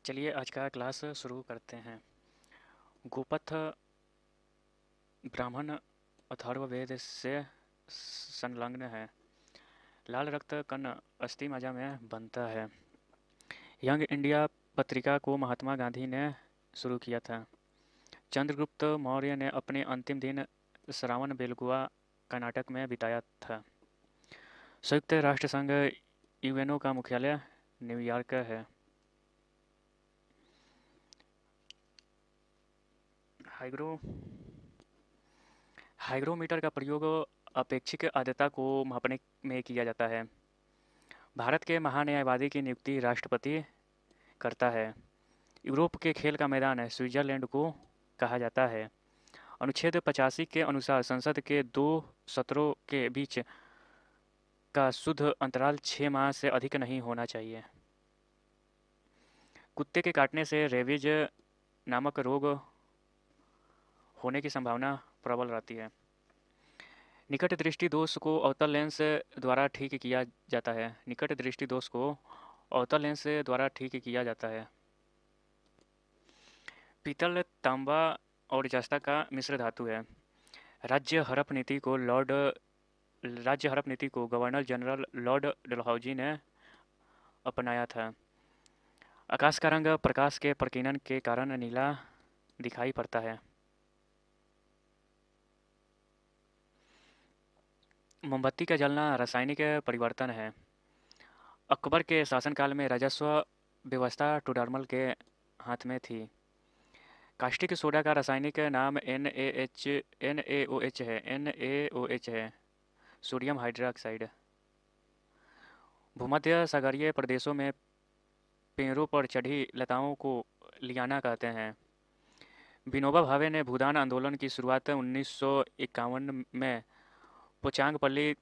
चलिए आज का क्लास शुरू करते हैं। गोपथ ब्राह्मण अथर्ववेद से संलग्न है। लाल रक्त कण अस्थि मज्जा में बनता है। यंग इंडिया पत्रिका को महात्मा गांधी ने शुरू किया था। चंद्रगुप्त मौर्य ने अपने अंतिम दिन श्रावण बेलगुआ कर्नाटक में बिताया था। संयुक्त राष्ट्र संघ यूएनओ का मुख्यालय न्यूयॉर्क है। हाइग्रो हाइग्रोमीटर का प्रयोग अपेक्षिक आर्द्रता को मापने में किया जाता है। भारत के महान्यायवादी की नियुक्ति राष्ट्रपति करता है। यूरोप के खेल का मैदान स्विट्जरलैंड को कहा जाता है। अनुच्छेद 85 के अनुसार संसद के दो सत्रों के बीच का शुद्ध अंतराल 6 माह से अधिक नहीं होना चाहिए। कुत्ते के काटने से रेबीज नामक रोग होने की संभावना प्रबल रहती है। निकट दृष्टि दोष को अवतल लेंस द्वारा ठीक किया जाता है। निकट दृष्टि दोष को अवतल लेंस द्वारा ठीक किया जाता है। पीतल, तांबा और जस्ता का मिश्र धातु है। राज्य हड़प नीति को गवर्नर जनरल लॉर्ड डलहौजी ने अपनाया था। आकाश का रंग प्रकाश के प्रकीर्णन के कारण नीला दिखाई पड़ता है। मोमबत्ती का जलना रासायनिक परिवर्तन है। अकबर के शासनकाल में राजस्व व्यवस्था टोडरमल के हाथ में थी। कास्टिक सोडा का रासायनिक नाम NaOH है, सोडियम हाइड्रोक्साइड। भूमध्य सागरीय प्रदेशों में पेड़ों पर चढ़ी लताओं को लियाना कहते हैं। विनोबा भावे ने भूदान आंदोलन की शुरुआत 1951 में पोचांगपल्ली,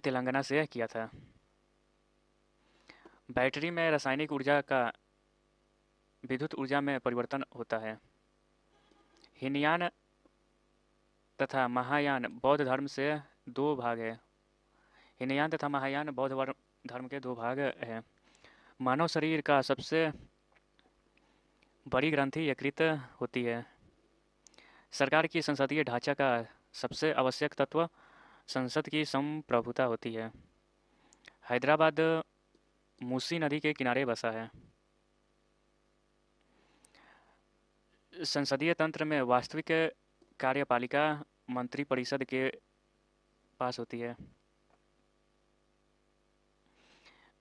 तेलंगाना से किया था। बैटरी में रासायनिक ऊर्जा का विद्युत ऊर्जा में परिवर्तन होता है। हीनयान तथा महायान बौद्ध धर्म से दो भाग है। हीनयान तथा महायान बौद्ध धर्म के दो भाग हैं। मानव शरीर का सबसे बड़ी ग्रंथि यकृत होती है। सरकार की संसदीय ढांचा का सबसे आवश्यक तत्व संसद की संप्रभुता होती है। हैदराबाद मूसी नदी के किनारे बसा है। संसदीय तंत्र में वास्तविक कार्यपालिका मंत्रिपरिषद के पास होती है।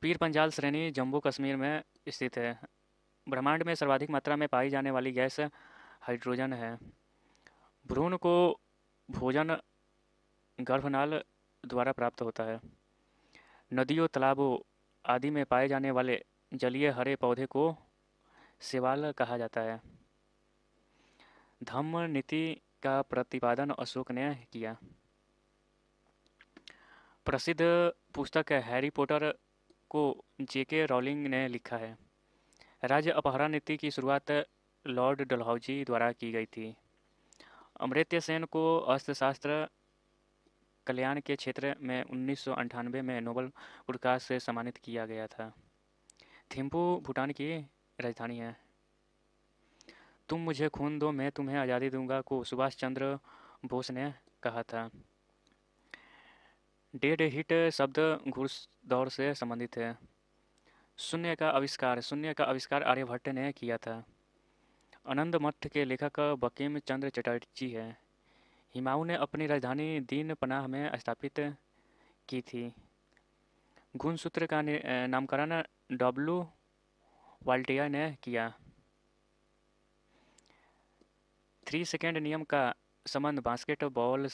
पीर पंजाल श्रेणी जम्मू कश्मीर में स्थित है। ब्रह्मांड में सर्वाधिक मात्रा में पाई जाने वाली गैस हाइड्रोजन है। भ्रूण को भोजन गर्भनाल द्वारा प्राप्त होता है। नदियों, तालाबों आदि में पाए जाने वाले जलीय हरे पौधे को शैवाल कहा जाता है। धम्म नीति का प्रतिपादन अशोक ने किया। प्रसिद्ध पुस्तक हैरी पॉटर को J.K. रॉलिंग ने लिखा है। राज्य अपहरण नीति की शुरुआत लॉर्ड डलहौजी द्वारा की गई थी। अमर्त्य सेन को अर्थशास्त्र कल्याण के क्षेत्र में 1998 में नोबेल पुरस्कार से सम्मानित किया गया था। थिम्पू भूटान की राजधानी है। तुम मुझे खून दो, मैं तुम्हें आज़ादी दूंगा को सुभाष चंद्र बोस ने कहा था। डेड हिट शब्द घुड़दौड़ से संबंधित है। शून्य का आविष्कार आर्यभट्ट ने किया था। आनंद मठ के लेखक बंकिम चंद्र चटर्जी है। हुमायूं ने अपनी राजधानी दीन पनाह में स्थापित की थी। गुणसूत्र का नामकरण डब्ल्यू वाल्टियर ने किया। 3 सेकंड नियम का संबंध बास्केटबॉल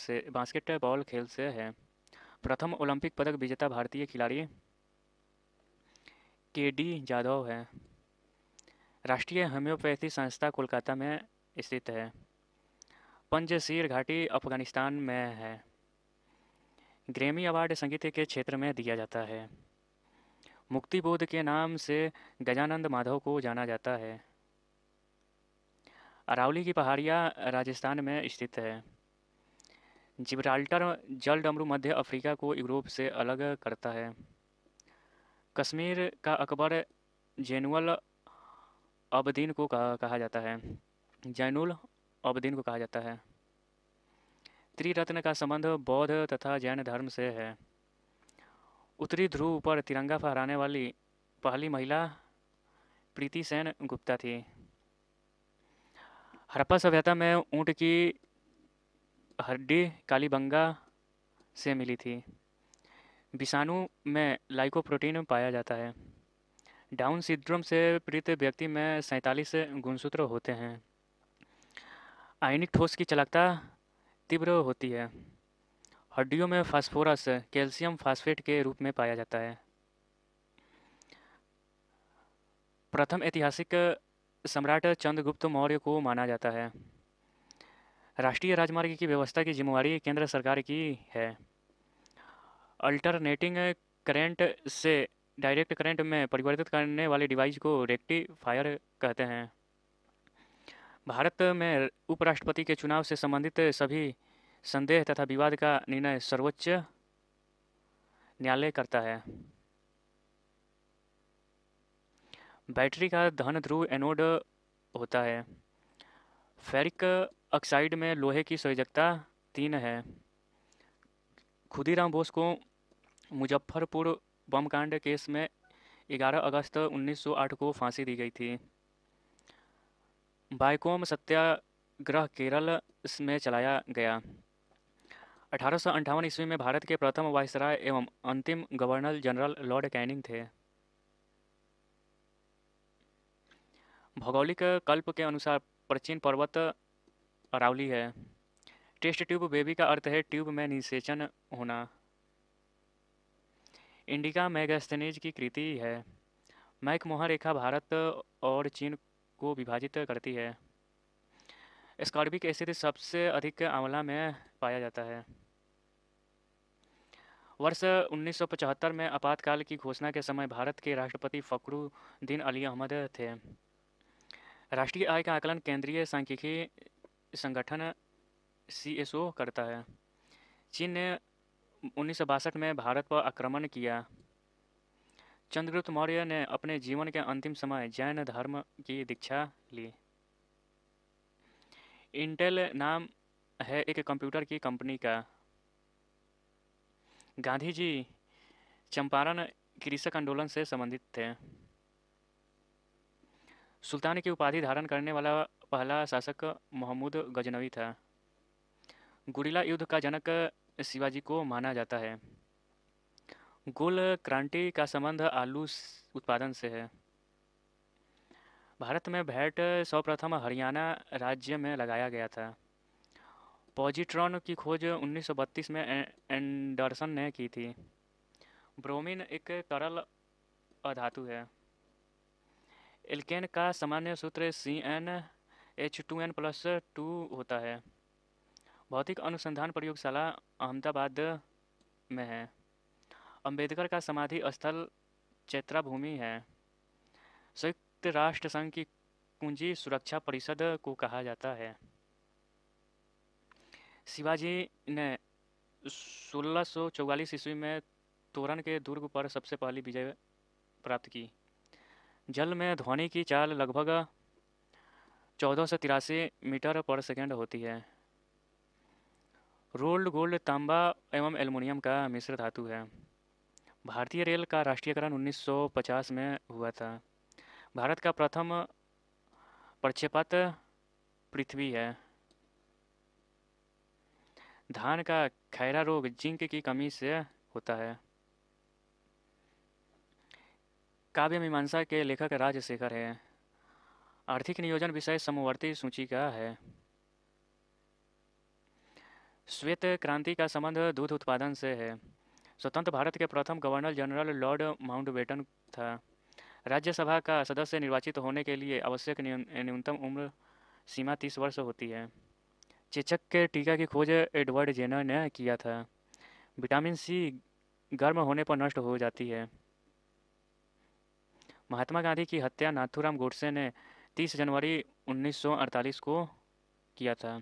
खेल से है। प्रथम ओलंपिक पदक विजेता भारतीय खिलाड़ी KD जाधव है। राष्ट्रीय होम्योपैथी संस्था कोलकाता में स्थित है। पंजशीर घाटी अफगानिस्तान में है। ग्रैमी अवार्ड संगीत के क्षेत्र में दिया जाता है। मुक्तिबोध के नाम से गजानंद माधव को जाना जाता है। अरावली की पहाड़ियाँ राजस्थान में स्थित है। जिब्राल्टर जलडमरू मध्य अफ्रीका को यूरोप से अलग करता है। कश्मीर का अकबर जेनुअल अबदीन को कहा जाता है। जैनुल अबदीन को कहा जाता है। त्रिरत्न का संबंध बौद्ध तथा जैन धर्म से है। उत्तरी ध्रुव पर तिरंगा फहराने वाली पहली महिला प्रीति सेन गुप्ता थी। हड़प्पा सभ्यता में ऊँट की हड्डी कालीबंगा से मिली थी। विषाणु में लाइकोप्रोटीन पाया जाता है। डाउन सिंड्रोम से पीड़ित व्यक्ति में 47 गुणसूत्र होते हैं। आयनिक ठोस की चालकता तीव्र होती है। हड्डियों में फास्फोरस कैल्शियम फास्फेट के रूप में पाया जाता है। प्रथम ऐतिहासिक सम्राट चंद्रगुप्त मौर्य को माना जाता है। राष्ट्रीय राजमार्ग की व्यवस्था की जिम्मेवारी केंद्र सरकार की है। अल्टरनेटिंग करंट से डायरेक्ट करंट में परिवर्तित करने वाले डिवाइस को रेक्टिफायर कहते हैं। भारत में उपराष्ट्रपति के चुनाव से संबंधित सभी संदेह तथा विवाद का निर्णय सर्वोच्च न्यायालय करता है। बैटरी का धन ध्रुव एनोड होता है। फेरिक ऑक्साइड में लोहे की संयोजकता 3 है। खुदीराम बोस को मुजफ्फरपुर बम कांड केस में 11 अगस्त 1908 को फांसी दी गई थी। बायकोम सत्याग्रह केरल में चलाया गया। 1858 ईस्वी में भारत के प्रथम वायसराय एवं अंतिम गवर्नर जनरल लॉर्ड कैनिंग थे। भौगोलिक कल्प के अनुसार प्राचीन पर्वत अरावली है। टेस्ट ट्यूब बेबी का अर्थ है ट्यूब में निषेचन होना। इंडिका मैगस्थनीज की कृति है। मैकमोहन रेखा भारत और चीन को विभाजित करती है। एस्कॉर्बिक एसिड सबसे अधिक आंवला में पाया जाता है। वर्ष 1975 में आपातकाल की घोषणा के समय भारत के राष्ट्रपति फखरुद्दीन अली अहमद थे। राष्ट्रीय आय का आकलन केंद्रीय सांख्यिकी संगठन CSO करता है। चीन ने 1962 में भारत पर आक्रमण किया। चंद्रगुप्त मौर्य ने अपने जीवन के अंतिम समय जैन धर्म की दीक्षा ली। इंटेल नाम है एक कंप्यूटर की कंपनी का। गांधी जी चंपारण कृषक आंदोलन से संबंधित थे। सुल्तान की उपाधि धारण करने वाला पहला शासक महमूद गजनवी था। गुरिल्ला युद्ध का जनक शिवाजी को माना जाता है। गोल क्रांति का संबंध आलू उत्पादन से है। भारत में वैट सर्वप्रथम हरियाणा राज्य में लगाया गया था। पॉजिट्रॉन की खोज 1932 में एंडरसन ने की थी। ब्रोमीन एक तरल अधातु है। एल्केन का सामान्य सूत्र CnH2n+2 होता है। भौतिक अनुसंधान प्रयोगशाला अहमदाबाद में है। अंबेडकर का समाधि स्थल चैत्याभूमि है। संयुक्त राष्ट्र संघ की कुंजी सुरक्षा परिषद को कहा जाता है। शिवाजी ने 1644 ईस्वी में तोरण के दुर्ग पर सबसे पहली विजय प्राप्त की। जल में ध्वनि की चाल लगभग 1483 मीटर पर सेकंड होती है। रोल्ड गोल्ड तांबा एवं एल्युमिनियम का मिश्र धातु है। भारतीय रेल का राष्ट्रीयकरण 1950 में हुआ था। भारत का प्रथम प्रक्षेपण पृथ्वी है। धान का खैरा रोग जिंक की कमी से होता है। काव्य मीमांसा के लेखक राजशेखर है। आर्थिक नियोजन विषय समवर्ती सूची का है। श्वेत क्रांति का संबंध दूध उत्पादन से है। स्वतंत्र भारत के प्रथम गवर्नर जनरल लॉर्ड माउंटबेटन था। राज्यसभा का सदस्य निर्वाचित होने के लिए आवश्यक न्यूनतम उम्र सीमा 30 वर्ष होती है। चेचक के टीका की खोज एडवर्ड जेनर ने किया था। विटामिन सी गर्म होने पर नष्ट हो जाती है। महात्मा गांधी की हत्या नाथूराम गोडसे ने 30 जनवरी 1948 को किया था।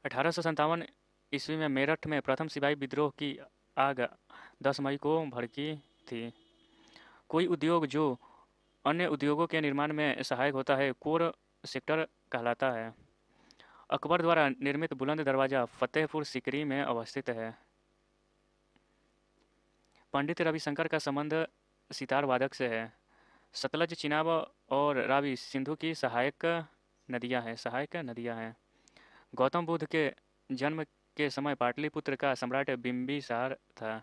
1857 ईस्वी में मेरठ में प्रथम सिपाही विद्रोह की आग 10 मई को भड़की थी। कोई उद्योग जो अन्य उद्योगों के निर्माण में सहायक होता है। कोर सेक्टर कहलाता है। अकबर द्वारा निर्मित बुलंद दरवाज़ा फतेहपुर सीकरी में अवस्थित है। पंडित रविशंकर का संबंध सितार वादक से है। सतलज, चिनाब और रावी सिंधु की सहायक नदियाँ हैं। गौतम बुद्ध के जन्म के समय पाटलिपुत्र का सम्राट बिंबिसार था।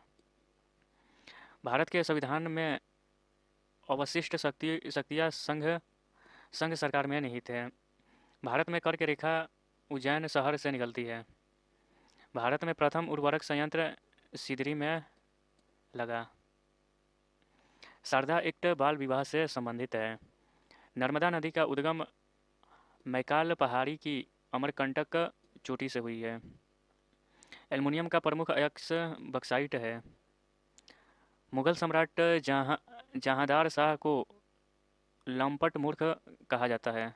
भारत के संविधान में अवशिष्ट शक्तियाँ संघ सरकार में निहित है। भारत में कर्क रेखा उज्जैन शहर से निकलती है। भारत में प्रथम उर्वरक संयंत्र सिदरी में लगा। शारदा एक्ट बाल विवाह से संबंधित है। नर्मदा नदी का उद्गम मैकाल पहाड़ी की अमरकंटक चोटी से हुई है। एल्युमिनियम का प्रमुख अयस्क बक्साइट है। मुगल सम्राट जहांदार शाह को लंपट मूर्ख कहा जाता है।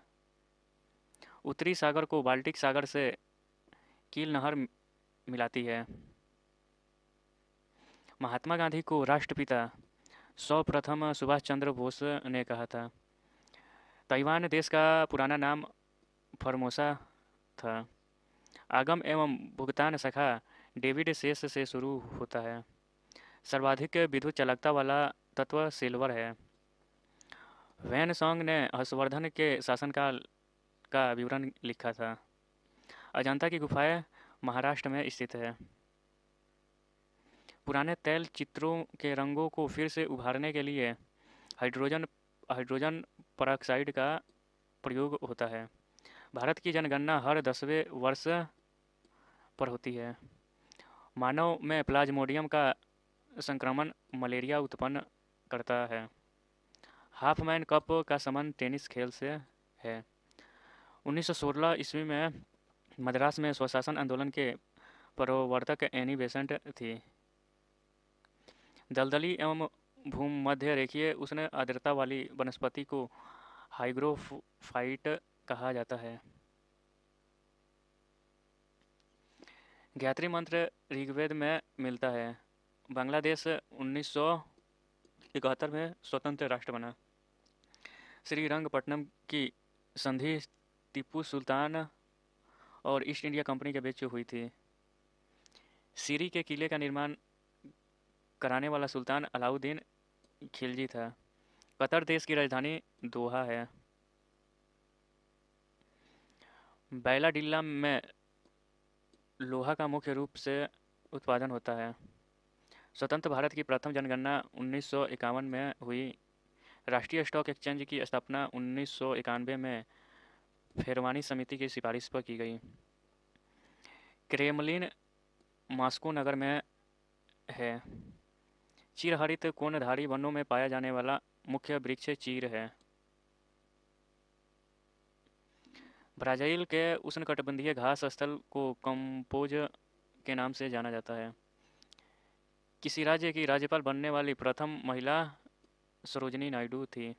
उत्तरी सागर को बाल्टिक सागर से कील नहर मिलाती है। महात्मा गांधी को राष्ट्रपिता सर्वप्रथम सुभाष चंद्र बोस ने कहा था। ताइवान देश का पुराना नाम फॉर्मोसा था। आगम एवं भुगतान शाखा डेविड शेष से शुरू होता है। सर्वाधिक विद्युत चालकता वाला तत्व सिल्वर है। वैन सॉन्ग ने हर्षवर्धन के शासनकाल का विवरण लिखा था। अजंता की गुफाएं महाराष्ट्र में स्थित है। पुराने तैल चित्रों के रंगों को फिर से उभारने के लिए हाइड्रोजन हाइड्रोजन परऑक्साइड का प्रयोग होता है। भारत की जनगणना हर 10वें वर्ष पर होती है। मानव में प्लाज्मोडियम का संक्रमण मलेरिया उत्पन्न करता है। हाफमैन कप का संबंध टेनिस खेल से है। 1916 ईस्वी में मद्रास में स्वशासन आंदोलन के प्रवर्तक एनी बेसेंट थी। दलदली एवं भूमध्य रेखीय उष्ण आर्द्रता वाली वनस्पति को हाइग्रोफाइट कहा जाता है। गायत्री मंत्र ऋग्वेद में मिलता है। बांग्लादेश 1971 में स्वतंत्र राष्ट्र बना। श्रीरंगपट्टनम की संधि टीपू सुल्तान और ईस्ट इंडिया कंपनी के बीच हुई थी। सीरी के किले का निर्माण कराने वाला सुल्तान अलाउद्दीन खिलजी था। कतर देश की राजधानी दोहा है। बैलाडिल्ला में लोहा का मुख्य रूप से उत्पादन होता है। स्वतंत्र भारत की प्रथम जनगणना 1951 में हुई। राष्ट्रीय स्टॉक एक्सचेंज की स्थापना 1991 में फेरवानी समिति की सिफारिश पर की गई। क्रेमलिन मॉस्को नगर में है। चिरहरित कोणधारी वनों में पाया जाने वाला मुख्य वृक्ष चीर है। ब्राज़ील के उष्णकटिबंधीय घास स्थल को कंपोज के नाम से जाना जाता है। किसी राज्य की राज्यपाल बनने वाली प्रथम महिला सरोजिनी नायडू थी।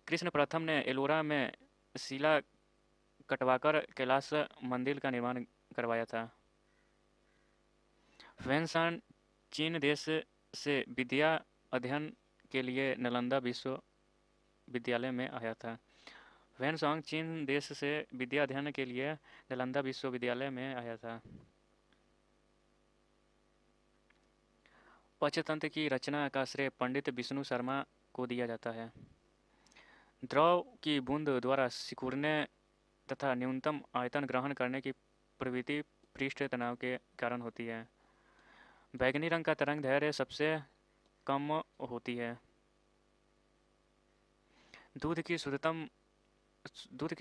कृष्ण प्रथम ने एलोरा में शिला कटवाकर कैलाश मंदिर का निर्माण करवाया था। वैनसान चीन देश से विद्या अध्ययन के लिए नालंदा विश्वविद्यालय में आया था। वैनसॉन्ग चीन देश से विद्या अध्ययन के लिए नालंदा विश्वविद्यालय में आया था। पंचतंत्र की रचना का श्रेय पंडित विष्णु शर्मा को दिया जाता है। द्रव की बूंद द्वारा सिकुड़ने तथा न्यूनतम आयतन ग्रहण करने की प्रवृत्ति पृष्ठ तनाव के कारण होती है। बैंगनी रंग का तरंग दैर्घ्य सबसे कम होती है। दूध की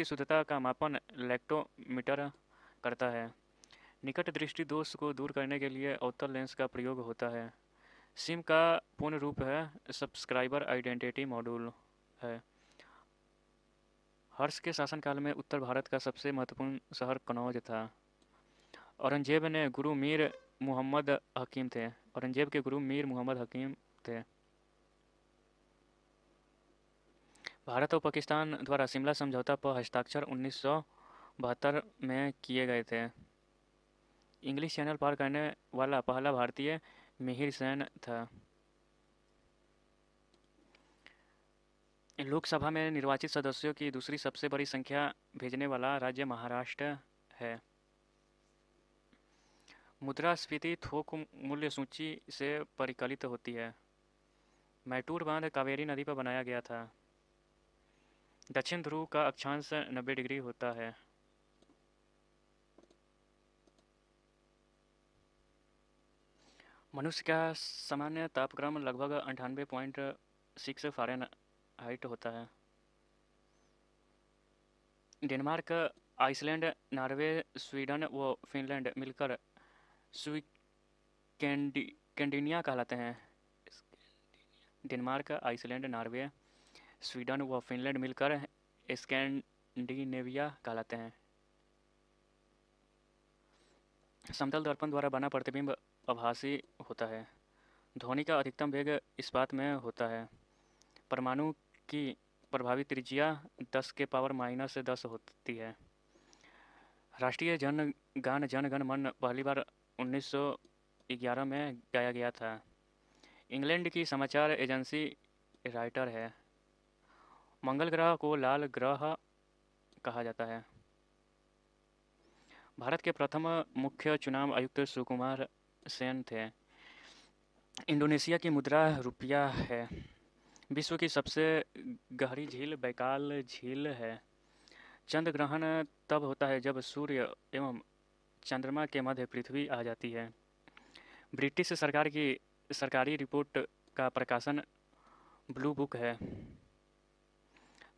शुद्धता का मापन लैक्टोमीटर करता है। निकट दृष्टि दोष को दूर करने के लिए अवतल लेंस का प्रयोग होता है। सिम का पूर्ण रूप है सब्सक्राइबर आइडेंटिटी मॉड्यूल है। हर्ष के शासनकाल में उत्तर भारत का सबसे महत्वपूर्ण शहर कनौज था। औरंगजेब के गुरु मीर मुहम्मद हकीम थे। भारत और पाकिस्तान द्वारा शिमला समझौता पर हस्ताक्षर 1972 में किए गए थे। इंग्लिश चैनल पार करने वाला पहला भारतीय मिहिर सेन था। लोकसभा में निर्वाचित सदस्यों की दूसरी सबसे बड़ी संख्या भेजने वाला राज्य महाराष्ट्र है। मुद्रास्फीति थोक मूल्य सूची से परिकलित होती है। मैटूर बांध कावेरी नदी पर बनाया गया था। दक्षिण ध्रुव का अक्षांश 90 डिग्री होता है। मनुष्य का सामान्य तापक्रम लगभग 98.6 फ़ारेनहाइट होता है। डेनमार्क, आइसलैंड, नॉर्वे, स्वीडन व फिनलैंड मिलकर स्वीकैंडिनिया कहलाते हैं। डेनमार्क, आइसलैंड, नॉर्वे, स्वीडन व फिनलैंड मिलकर स्कैंडिनेविया कहलाते हैं। समतल दर्पण द्वारा बना प्रतिबिंब आभासी होता है। ध्वनि का अधिकतम वेग इस्पात में होता है। परमाणु की प्रभावी त्रिज्या 10⁻⁻10 होती है। राष्ट्रीय जन गण मन पहली बार 1911 में गाया गया था। इंग्लैंड की समाचार एजेंसी राइटर है। मंगल ग्रह को लाल ग्रह कहा जाता है। भारत के प्रथम मुख्य चुनाव आयुक्त सुकुमार सेन थे। इंडोनेशिया की मुद्रा रुपया है। विश्व की सबसे गहरी झील बैकाल झील है। चंद्र ग्रहण तब होता है जब सूर्य एवं चंद्रमा के मध्य पृथ्वी आ जाती है। ब्रिटिश सरकार की सरकारी रिपोर्ट का प्रकाशन ब्लू बुक है।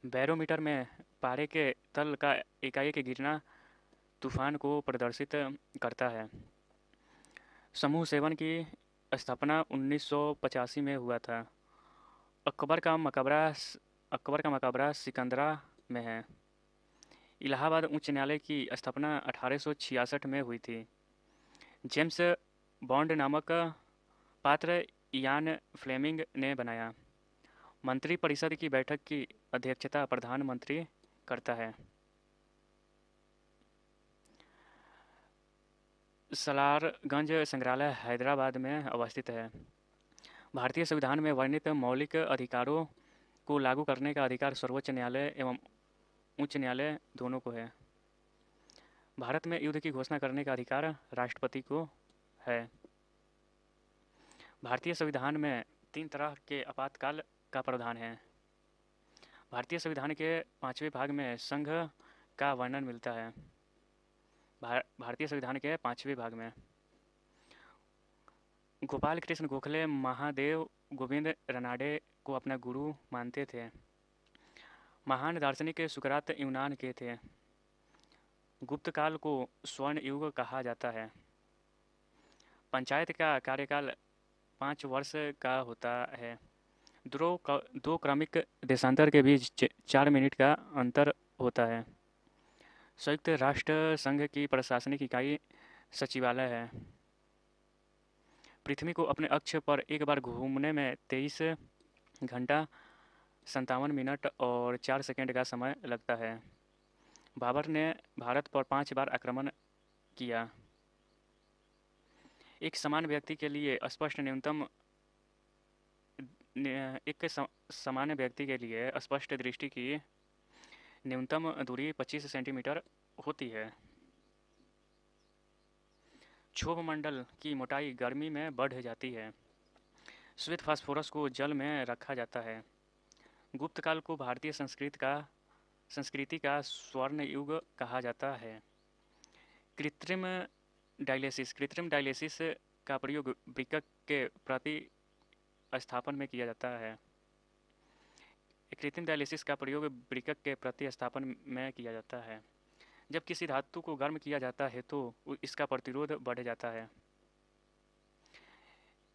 बैरोमीटर में पारे के तल का एकाएक गिरना तूफान को प्रदर्शित करता है। समूह 7 की स्थापना 1985 में हुआ था। अकबर का मकबरा सिकंदरा में है। इलाहाबाद उच्च न्यायालय की स्थापना 1866 में हुई थी। जेम्स बॉन्ड नामक पात्र इयान फ्लेमिंग ने बनाया। मंत्रिपरिषद की बैठक की अध्यक्षता प्रधानमंत्री करता है। सलारगंज संग्रहालय हैदराबाद में अवस्थित है। भारतीय संविधान में वर्णित मौलिक अधिकारों को लागू करने का अधिकार सर्वोच्च न्यायालय एवं उच्च न्यायालय दोनों को है। भारत में युद्ध की घोषणा करने का अधिकार राष्ट्रपति को है। भारतीय संविधान में 3 तरह के आपातकाल का प्रावधान है। भारतीय संविधान के 5वें भाग में संघ का वर्णन मिलता है। भारतीय संविधान के 5वें भाग में गोपाल कृष्ण गोखले महादेव गोविंद रनाडे को अपना गुरु मानते थे। महान दार्शनिक सुकरात यूनान के थे। गुप्त काल को स्वर्ण युग कहा जाता है। पंचायत का कार्यकाल 5 वर्ष का होता है। दो क्रमिक देशांतर के बीच 4 मिनट का अंतर होता है। संयुक्त राष्ट्र संघ की प्रशासनिक इकाई सचिवालय है। पृथ्वी को अपने अक्ष पर एक बार घूमने में 23 घंटा 57 मिनट और 4 सेकंड का समय लगता है। बाबर ने भारत पर 5 बार आक्रमण किया। एक समान व्यक्ति के लिए स्पष्ट दृष्टि की न्यूनतम दूरी 25 सेंटीमीटर होती है। क्षोभ मंडल की मोटाई गर्मी में बढ़ जाती है। श्वेत फास्फोरस को जल में रखा जाता है। गुप्त काल को भारतीय संस्कृति का स्वर्ण युग कहा जाता है। कृत्रिम डायलिसिस का प्रयोग वृक्क के प्रतिस्थापन में किया जाता है। कृत्रिम डायलिसिस का प्रयोग वृक्क के प्रतिस्थापन में किया जाता है। जब किसी धातु को गर्म किया जाता है तो इसका प्रतिरोध बढ़ जाता है।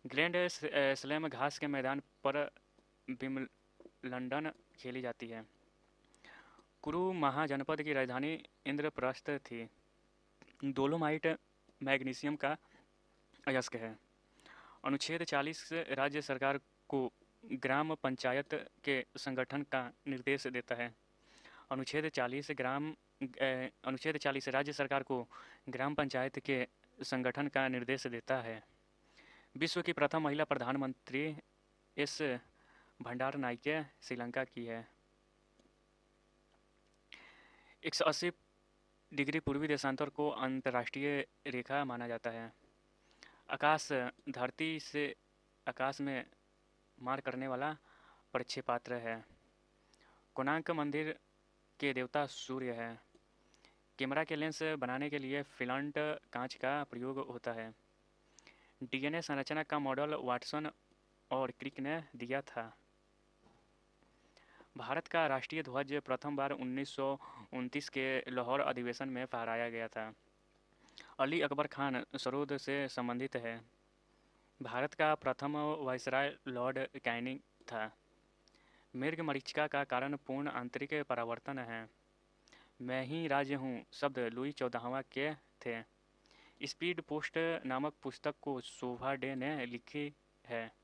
ग्रैंड स्लैम घास के मैदान पर विंबलडन खेली जाती है। कुरु महाजनपद की राजधानी इंद्रप्रस्थ थी। डोलोमाइट मैग्नीशियम का अयस्क है। अनुच्छेद 40 राज्य सरकार को ग्राम पंचायत के संगठन का निर्देश देता है। अनुच्छेद 40 राज्य सरकार को ग्राम पंचायत के संगठन का निर्देश देता है। विश्व की प्रथम महिला प्रधानमंत्री एस भंडारनाइके श्रीलंका की है। 180 डिग्री पूर्वी देशांतर को अंतर्राष्ट्रीय रेखा माना जाता है। आकाश धरती से आकाश में मार करने वाला प्रक्षेपास्त्र है। कोणार्क मंदिर के देवता सूर्य है। कैमरा के लेंस बनाने के लिए फिलांट कांच का प्रयोग होता है। डीएनए संरचना का मॉडल वाटसन और क्रिक ने दिया था। भारत का राष्ट्रीय ध्वज प्रथम बार 1929 के लाहौर अधिवेशन में फहराया गया था। अली अकबर खान सरोद से संबंधित है। भारत का प्रथम वायसराय लॉर्ड कैनिंग था। मृग मरीचिका का कारण पूर्ण आंतरिक परावर्तन है। मैं ही राज्य हूँ शब्द लुई 14वां के थे। स्पीड पोस्ट नामक पुस्तक को शोभा डे ने लिखी है।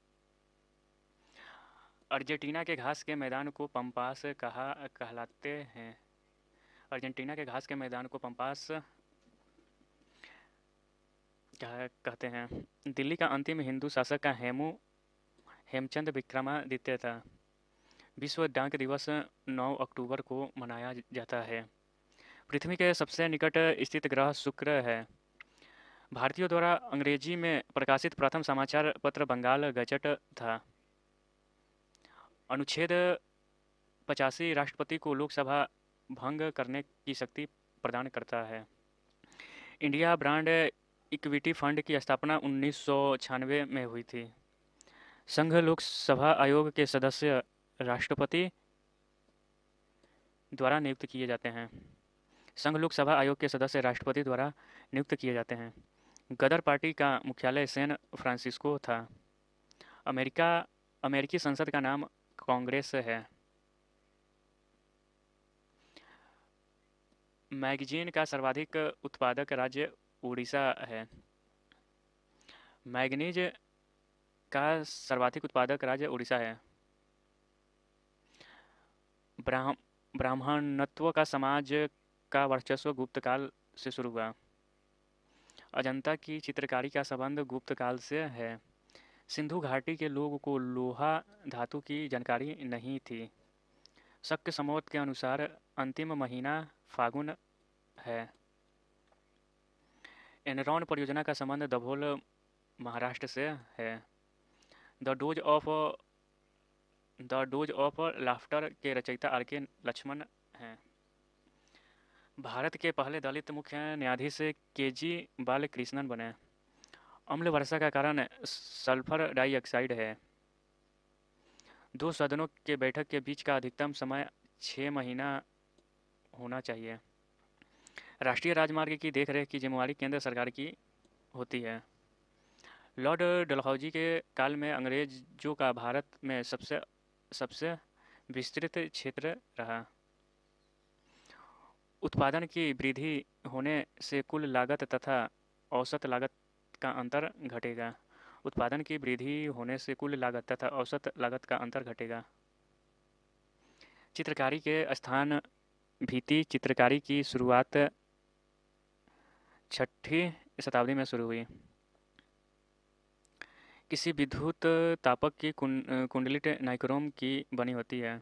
अर्जेंटीना के घास के मैदान को पंपास कहलाते हैं। अर्जेंटीना के घास के मैदान को पंपास कहते हैं। दिल्ली का अंतिम हिंदू शासक का हेमचंद विक्रमादित्य था। विश्व डाक दिवस 9 अक्टूबर को मनाया जाता है। पृथ्वी के सबसे निकट स्थित ग्रह शुक्र है। भारतीयों द्वारा अंग्रेजी में प्रकाशित प्रथम समाचार पत्र बंगाल गजट था। अनुच्छेद 85 राष्ट्रपति को लोकसभा भंग करने की शक्ति प्रदान करता है। इंडिया ब्रांड इक्विटी फंड की स्थापना 1996 में हुई थी। संघ लोकसभा आयोग के सदस्य राष्ट्रपति द्वारा नियुक्त किए जाते हैं। संघ लोकसभा आयोग के सदस्य राष्ट्रपति द्वारा नियुक्त किए जाते हैं। गदर पार्टी का मुख्यालय सैन फ्रांसिस्को था। अमेरिकी संसद का नाम कांग्रेस है। मैगजीन का सर्वाधिक उत्पादक राज्य उड़ीसा है। मैग्नीज का सर्वाधिक उत्पादक राज्य उड़ीसा है। ब्राह्मणत्व का समाज का वर्चस्व गुप्त काल से शुरू हुआ। अजंता की चित्रकारी का संबंध गुप्त काल से है। सिंधु घाटी के लोगों को लोहा धातु की जानकारी नहीं थी। शक समोत के अनुसार अंतिम महीना फागुन है। एनरॉन परियोजना का संबंध दभोल महाराष्ट्र से है। द डोज ऑफ लाफ्टर के रचयिता आर.के. लक्ष्मण हैं। भारत के पहले दलित मुख्य न्यायाधीश के.जी. बालकृष्णन बने। अम्ल वर्षा का कारण सल्फर डाइऑक्साइड है। दो सदनों के बैठक के बीच का अधिकतम समय 6 महीना होना चाहिए। राष्ट्रीय राजमार्ग की देखरेख की जिम्मेवारी केंद्र सरकार की होती है। लॉर्ड डलहौजी के काल में अंग्रेजों का भारत में सबसे विस्तृत क्षेत्र रहा। उत्पादन की वृद्धि होने से कुल लागत तथा औसत लागत का अंतर घटेगा। उत्पादन की वृद्धि होने से कुल लागत तथा औसत लागत का अंतर घटेगा। चित्रकारी के स्थान भित्ति चित्रकारी की शुरुआत 6वीं शताब्दी में शुरू हुई। किसी विद्युत तापक की कुंडली नाइक्रोम की बनी होती है।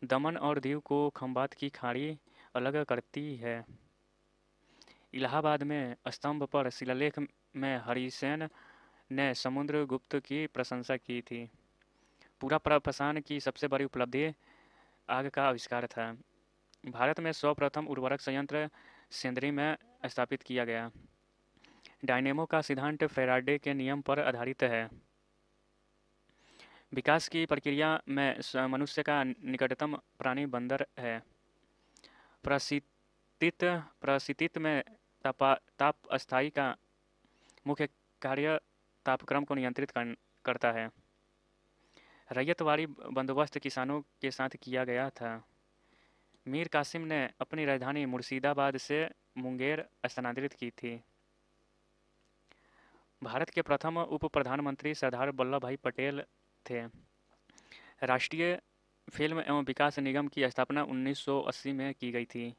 दमन और दीव को खंबात की खाड़ी अलग करती है। इलाहाबाद में स्तंभ पर शिलालेख में हरिसेन ने समुद्रगुप्त की प्रशंसा की थी। पूरा प्रशासन की सबसे बड़ी उपलब्धि आग का आविष्कार था। भारत में सर्वप्रथम उर्वरक संयंत्र सेंद्री में स्थापित किया गया। डायनेमो का सिद्धांत फैराडे के नियम पर आधारित है। विकास की प्रक्रिया में मनुष्य का निकटतम प्राणी बंदर है। प्रशितित में ताप अस्थायी का मुख्य कार्य तापक्रम को नियंत्रित करता है। रैयतवाड़ी बंदोबस्त किसानों के साथ किया गया था। मीर कासिम ने अपनी राजधानी मुर्शिदाबाद से मुंगेर स्थानांतरित की थी। भारत के प्रथम उप प्रधानमंत्री सरदार वल्लभ भाई पटेल थे। राष्ट्रीय फिल्म एवं विकास निगम की स्थापना 1980 में की गई थी।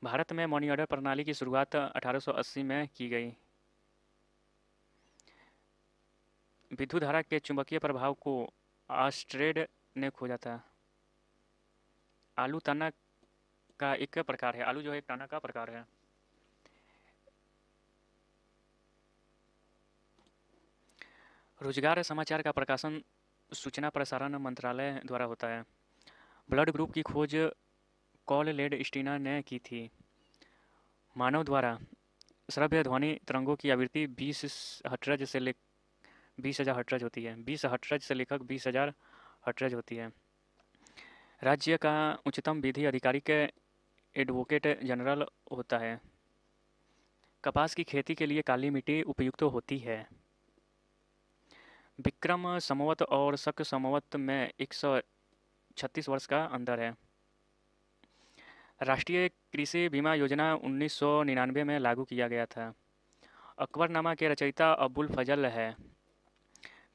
भारत में मनी ऑर्डर प्रणाली की शुरुआत 1880 में की गई। विद्युत धारा के चुंबकीय प्रभाव को ऑस्टेड ने खोजा था। आलू तना का एक प्रकार है। आलू जो है एक दाना का प्रकार है। रोजगार समाचार का प्रकाशन सूचना प्रसारण मंत्रालय द्वारा होता है। ब्लड ग्रुप की खोज कॉल लेड स्टीनर ने की थी। मानव द्वारा श्रव्य ध्वनि तरंगों की आवृत्ति 20,000 हर्ट्ज होती है। 20 हर्ट्ज से लेकर 20,000 हर्ट्ज होती है। राज्य का उच्चतम विधि आधिकारिक के एडवोकेट जनरल होता है। कपास की खेती के लिए काली मिट्टी उपयुक्त होती है। विक्रम संवत और शक संवत में 136 वर्ष का अंतर है। राष्ट्रीय कृषि बीमा योजना 1999 में लागू किया गया था। अकबरनामा के रचयिता अबुल फजल है।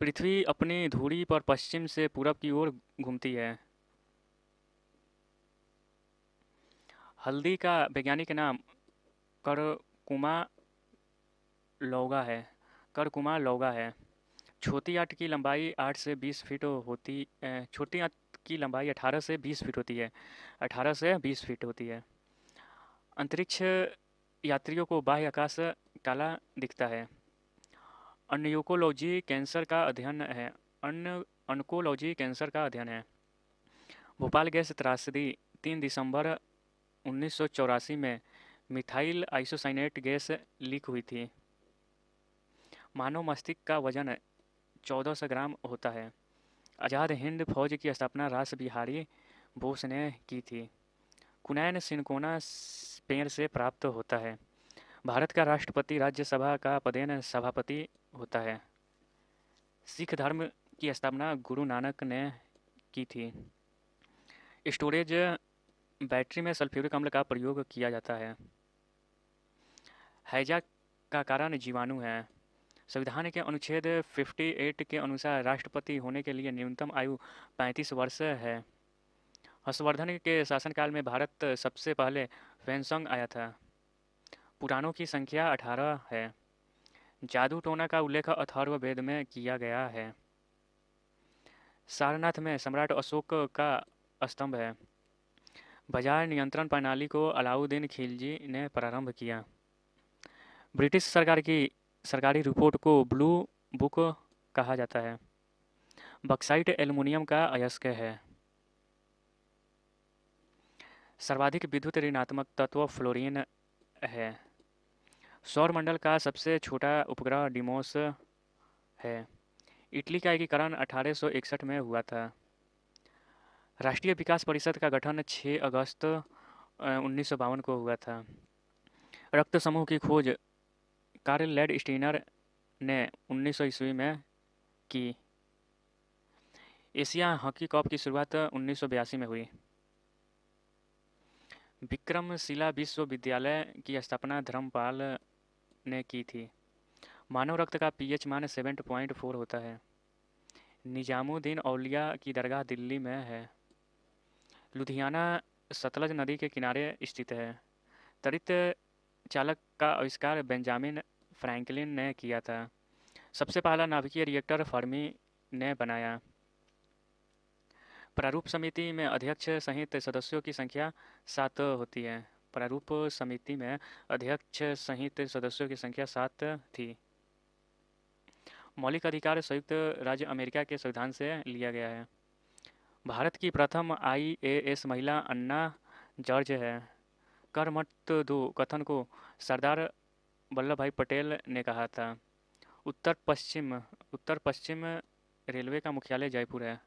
पृथ्वी अपनी धुरी पर पश्चिम से पूरब की ओर घूमती है। हल्दी का वैज्ञानिक नाम करकुमा लौगा है। करकुमा लौगा है। छोटी आंत की लंबाई 8 से 20 फीट होती छोटी आंत की लंबाई 18 से 20 फीट होती है। 18 से 20 फीट होती है। अंतरिक्ष यात्रियों को बाह्य आकाश काला दिखता है। अन्कोलॉजी कैंसर का अध्ययन है। अन्कोलॉजी कैंसर का अध्ययन है। भोपाल गैस त्रासदी 3 दिसंबर 1984 में मिथाइल आइसोसाइनेट गैस लीक हुई थी। मानव मस्तिष्क का वजन 1400 ग्राम होता है। आज़ाद हिंद फौज की स्थापना रास बिहारी बोस ने की थी। कुनैन सिनकोना पेड़ से प्राप्त होता है। भारत का राष्ट्रपति राज्यसभा का पदेन सभापति होता है। सिख धर्म की स्थापना गुरु नानक ने की थी। स्टोरेज बैटरी में सल्फ्यूरिक अम्ल का प्रयोग किया जाता है। हैजा का कारण जीवाणु है। संविधान के अनुच्छेद 58 के अनुसार राष्ट्रपति होने के लिए न्यूनतम आयु 35 वर्ष है। हर्षवर्धन के शासनकाल में भारत सबसे पहले फेंगशोंग आया था। पुराणों की संख्या 18 है। जादू टोना का उल्लेख अथर्ववेद में किया गया है। सारनाथ में सम्राट अशोक का स्तंभ है। बाजार नियंत्रण प्रणाली को अलाउद्दीन खिलजी ने प्रारंभ किया। ब्रिटिश सरकार की सरकारी रिपोर्ट को ब्लू बुक कहा जाता है। बक्साइट एल्युमिनियम का अयस्क है। सर्वाधिक विद्युत ऋणात्मक तत्व फ्लोरीन है। सौरमंडल का सबसे छोटा उपग्रह डिमोस है। इटली का एकीकरण 1861 में हुआ था। राष्ट्रीय विकास परिषद का गठन 6 अगस्त 1952 को हुआ था। रक्त समूह की खोज कार्ल लेड स्टीनर ने 1900 ईस्वी में की। एशिया हॉकी कप की शुरुआत 1982 में हुई। विक्रमशिला विश्वविद्यालय की स्थापना धर्मपाल ने की थी। मानव रक्त का पीएच मान 7.4 होता है। निजामुद्दीन औलिया की दरगाह दिल्ली में है। लुधियाना सतलज नदी के किनारे स्थित है। त्वरित चालक का आविष्कार बेंजामिन फ्रैंकलिन ने किया था। सबसे पहला नाभिकीय रिएक्टर फर्मी ने बनाया। प्रारूप समिति में अध्यक्ष सहित सदस्यों की संख्या 7 होती है। प्रारूप समिति में अध्यक्ष सहित सदस्यों की संख्या 7 थी। मौलिक अधिकार संयुक्त राज्य अमेरिका के संविधान से लिया गया है। भारत की प्रथम आईएएस महिला अन्ना जॉर्ज है। कर मत दो कथन को सरदार वल्लभ भाई पटेल ने कहा था। उत्तर पश्चिम रेलवे का मुख्यालय जयपुर है।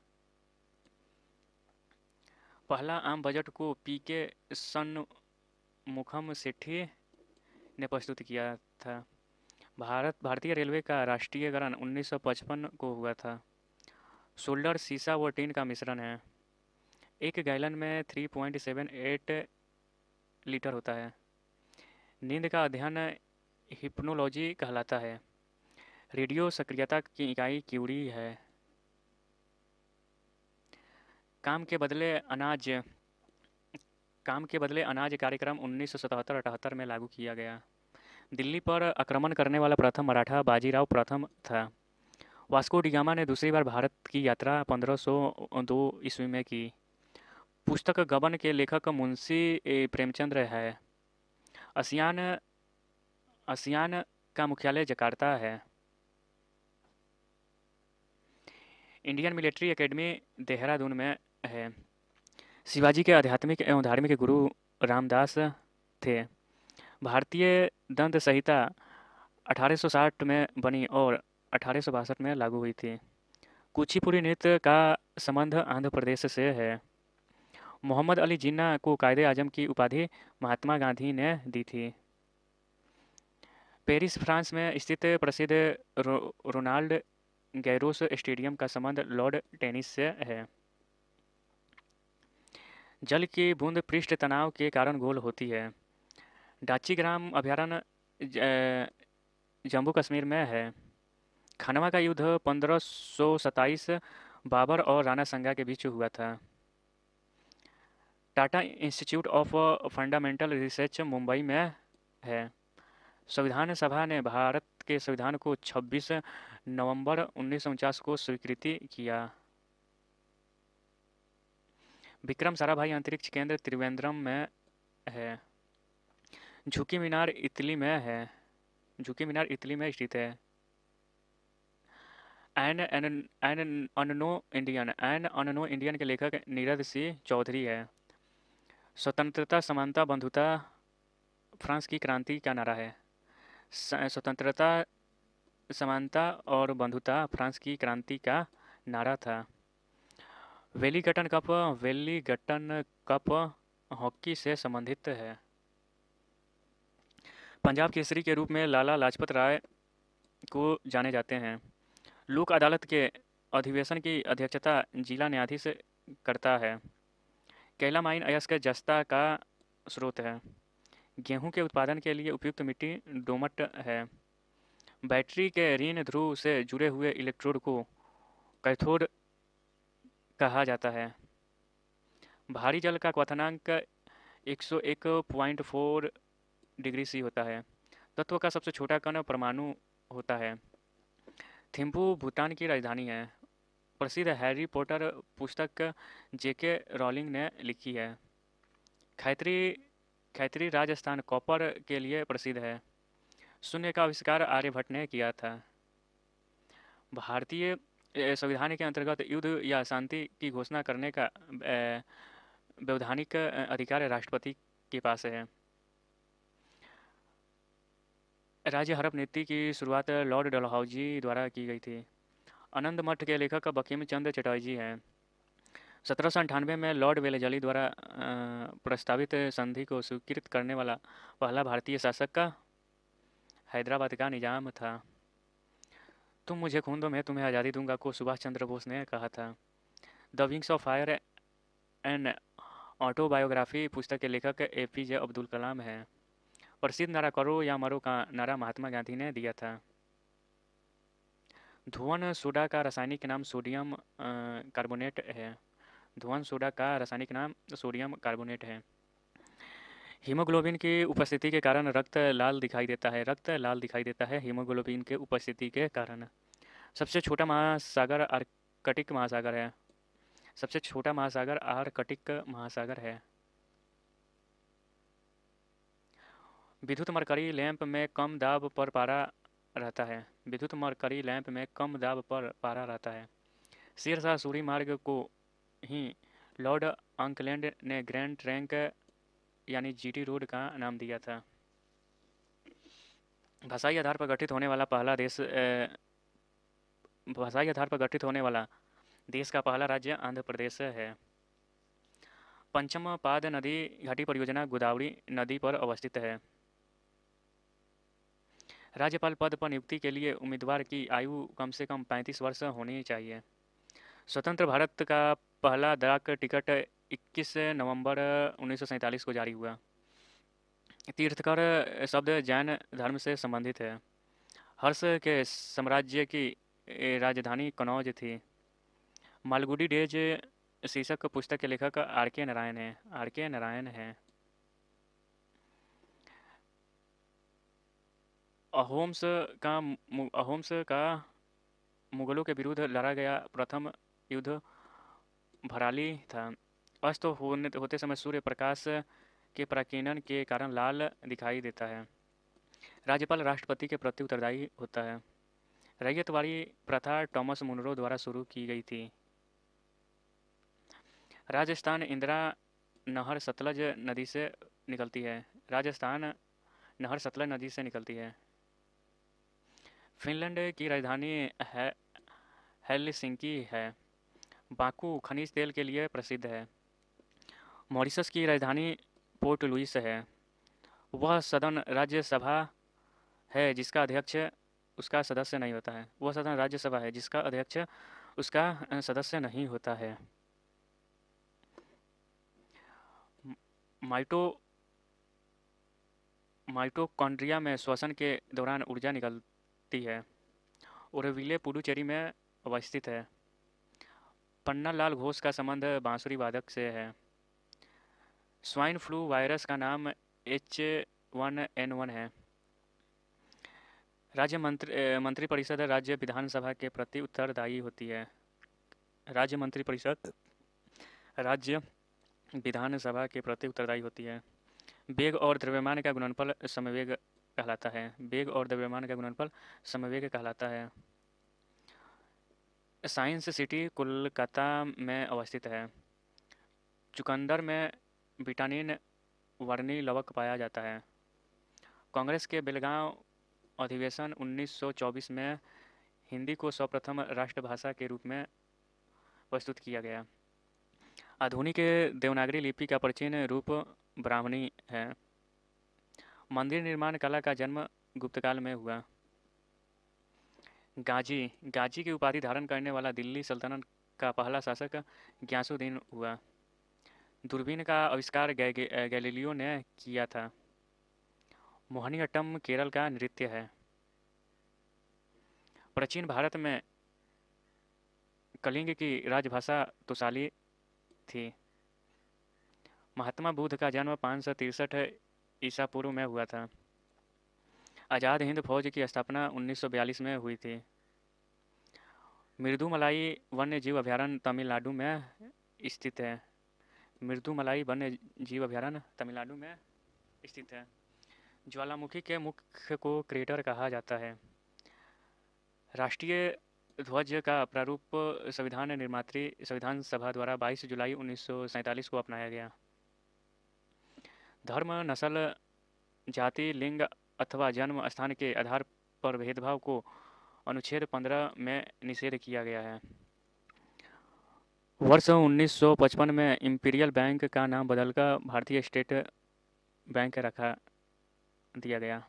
पहला आम बजट को पीके सनमुखम सेठी ने प्रस्तुत किया था। भारतीय रेलवे का राष्ट्रीयकरण 1955 को हुआ था। सोल्डर सीसा व टीन का मिश्रण है। एक गैलन में 3.78 लीटर होता है। नींद का अध्ययन हिप्नोलॉजी कहलाता है। रेडियो सक्रियता की इकाई क्यूरी है। काम के बदले अनाज कार्यक्रम 1977-78 में लागू किया गया। दिल्ली पर आक्रमण करने वाला प्रथम मराठा बाजीराव प्रथम था। वास्को डी गामा ने दूसरी बार भारत की यात्रा 1502 ईस्वी में की। पुस्तक गबन के लेखक मुंशी प्रेमचंद्र है। आसियान आसियान का मुख्यालय जकार्ता है। इंडियन मिलिट्री एकेडमी देहरादून में है। शिवाजी के आध्यात्मिक एवं धार्मिक गुरु रामदास थे। भारतीय दंत संहिता 1860 में बनी और 1862 में लागू हुई थी। कुचिपुड़ी नृत्य का संबंध आंध्र प्रदेश से है। मोहम्मद अली जिन्ना को कायदे आजम की उपाधि महात्मा गांधी ने दी थी। पेरिस फ्रांस में स्थित प्रसिद्ध रोनाल्ड गैरोस स्टेडियम का संबंध लॉर्ड टेनिस से है। जल की बूंद पृष्ठ तनाव के कारण गोल होती है। डाचीग्राम अभयारण्य जम्मू कश्मीर में है। खानवा का युद्ध 1527 बाबर और राणा संगा के बीच हुआ था। Tata institute of fundamental research Mumbai में है। संविधान सभा ने भारत के संविधान को 26 नवंबर 1949 को स्वीकृति किया। विक्रम साराभाई अंतरिक्ष केंद्र त्रिवेंद्रम में है। झुकी मीनार इटली में है। झुकी मीनार इटली में स्थित है। एन अननो इंडियन के लेखक नीरज सिंह चौधरी है। स्वतंत्रता समानता बंधुता फ्रांस की क्रांति का नारा है। स्वतंत्रता समानता और बंधुता फ्रांस की क्रांति का नारा था। वेलिंगटन कप हॉकी से संबंधित है। पंजाब केसरी के रूप में लाला लाजपत राय को जाने जाते हैं। लोक अदालत के अधिवेशन की अध्यक्षता जिला न्यायाधीश करता है। कैलामाइन अयस्क जस्ता का स्रोत है। गेहूं के उत्पादन के लिए उपयुक्त मिट्टी दोमट है। बैटरी के ऋण ध्रुव से जुड़े हुए इलेक्ट्रोड को कैथोड कहा जाता है। भारी जल का क्वथनांक 101.4 डिग्री सी होता है। तत्व का सबसे छोटा कण परमाणु होता है। थिम्पू भूटान की राजधानी है। प्रसिद्ध हैरी पॉटर पुस्तक जेके रॉलिंग ने लिखी है। खैतरी राजस्थान कॉपर के लिए प्रसिद्ध है। शून्य का आविष्कार आर्यभट्ट ने किया था। भारतीय संविधान के अंतर्गत युद्ध या शांति की घोषणा करने का वैधानिक अधिकार राष्ट्रपति के पास है। राज्य हड़प नीति की शुरुआत लॉर्ड डलहौजी द्वारा की गई थी। आनंद मठ के लेखक बंकिम चंद्र चटर्जी हैं। 1798 में लॉर्ड वेलेस्ली द्वारा प्रस्तावित संधि को स्वीकृत करने वाला पहला भारतीय शासक का हैदराबाद का निजाम था। तुम मुझे खून दो मैं तुम्हें आज़ादी दूंगा को सुभाष चंद्र बोस ने कहा था। The wings of fire an autobiography पुस्तक के लेखक एपीजे अब्दुल कलाम है। प्रसिद्ध नारा करो या मरो का नारा महात्मा गांधी ने दिया था। धुआं सोडा का रासायनिक नाम सोडियम कार्बोनेट है। धुआं सोडा का रासायनिक नाम सोडियम कार्बोनेट है। हीमोग्लोबिन की उपस्थिति के कारण रक्त लाल दिखाई देता है। रक्त लाल दिखाई देता है हीमोग्लोबिन के उपस्थिति के कारण। सबसे छोटा महासागर आर्कटिक महासागर है। सबसे छोटा महासागर आर्कटिक महासागर है। विद्युत मरकरी लैंप में कम दाब पर पारा रहता है। विद्युत मरकरी लैंप में कम दाब पर पारा रहता है। शेरशाह सूरी मार्ग को ही लॉर्ड ऑकलैंड ने ग्रैंड ट्रंक यानी जीटी रोड का नाम दिया था। भाषाई आधार पर गठित होने वाला पहला देश भाषाई आधार पर गठित होने वाला देश का पहला राज्य आंध्र प्रदेश है। पंचमपाद नदी घाटी परियोजना गोदावरी नदी पर अवस्थित है। राज्यपाल पद पर नियुक्ति के लिए उम्मीदवार की आयु कम से कम 35 वर्ष होनी चाहिए। स्वतंत्र भारत का पहला डाक टिकट 21 नवंबर 1947 को जारी हुआ। तीर्थकर शब्द जैन धर्म से संबंधित है। हर्ष के साम्राज्य की राजधानी कनौज थी। मालगुडी डेज शीर्षक पुस्तक के लेखक आर.के. नारायण हैं। अहोम्स का मुगलों के विरुद्ध लड़ा गया प्रथम युद्ध भराली था। अस्त होते समय सूर्य प्रकाश के प्रकीर्णन के कारण लाल दिखाई देता है। राज्यपाल राष्ट्रपति के प्रति उत्तरदायी होता है। रैयतवाड़ी प्रथा टॉमस मुनरो द्वारा शुरू की गई थी। राजस्थान इंदिरा नहर सतलज नदी से निकलती है। राजस्थान नहर सतलज नदी से निकलती है। फिनलैंड की राजधानी हेलसिंकी है। बाकू खनिज तेल के लिए प्रसिद्ध है। मॉरिशस की राजधानी पोर्ट लुइस है। वह सदन राज्यसभा है जिसका अध्यक्ष उसका सदस्य नहीं होता है। वह सदन राज्यसभा है जिसका अध्यक्ष उसका सदस्य नहीं होता है। माइटो माइटोकॉन्ड्रिया में श्वसन के दौरान ऊर्जा निकलती है। ओरोविले पुडुचेरी में अवस्थित है। पन्नालाल घोष का संबंध बांसुरी वादक से है। स्वाइन फ्लू वायरस का नाम H1N1 है। मंत्रिपरिषद राज्य विधानसभा के प्रति उत्तरदायी होती है। राज्य मंत्रिपरिषद राज्य विधानसभा के प्रति उत्तरदायी होती है। वेग और द्रव्यमान का गुणनफल समवेग कहलाता है। वेग और द्रव्यमान का गुणनफल समवेग कहलाता है। साइंस सिटी कोलकाता में अवस्थित है। चुकंदर में विटामिन वर्णी लवक पाया जाता है। कांग्रेस के बेलगांव अधिवेशन 1924 में हिंदी को सर्वप्रथम राष्ट्रभाषा के रूप में प्रस्तुत किया गया। आधुनिक देवनागरी लिपि का प्राचीन रूप ब्राह्मणी है। मंदिर निर्माण कला का जन्म गुप्तकाल में हुआ। गाजी की उपाधि धारण करने वाला दिल्ली सल्तनत का पहला शासक ग्यासुद्दीन हुआ। दूरबीन का आविष्कार गैलीलियो ने किया था। मोहिनीअट्टम केरल का नृत्य है। प्राचीन भारत में कलिंग की राजभाषा तोसाली थी। महात्मा बुद्ध का जन्म 563 ईसा पूर्व में हुआ था। आज़ाद हिंद फौज की स्थापना 1942 में हुई थी। मृदुमलाई वन्य जीव अभयारण्य तमिलनाडु में स्थित है। मृदुमलाई वन्य जीव अभयारण्य तमिलनाडु में स्थित है। ज्वालामुखी के मुख को क्रेटर कहा जाता है। राष्ट्रीय ध्वज का प्रारूप संविधान निर्मात्री संविधान सभा द्वारा 22 जुलाई 1947 को अपनाया गया। धर्म, नस्ल, जाति, लिंग अथवा जन्म स्थान के आधार पर भेदभाव को अनुच्छेद 15 में निषेध किया गया है। वर्ष 1955 में इंपीरियल बैंक का नाम बदलकर भारतीय स्टेट बैंक रखा दिया गया।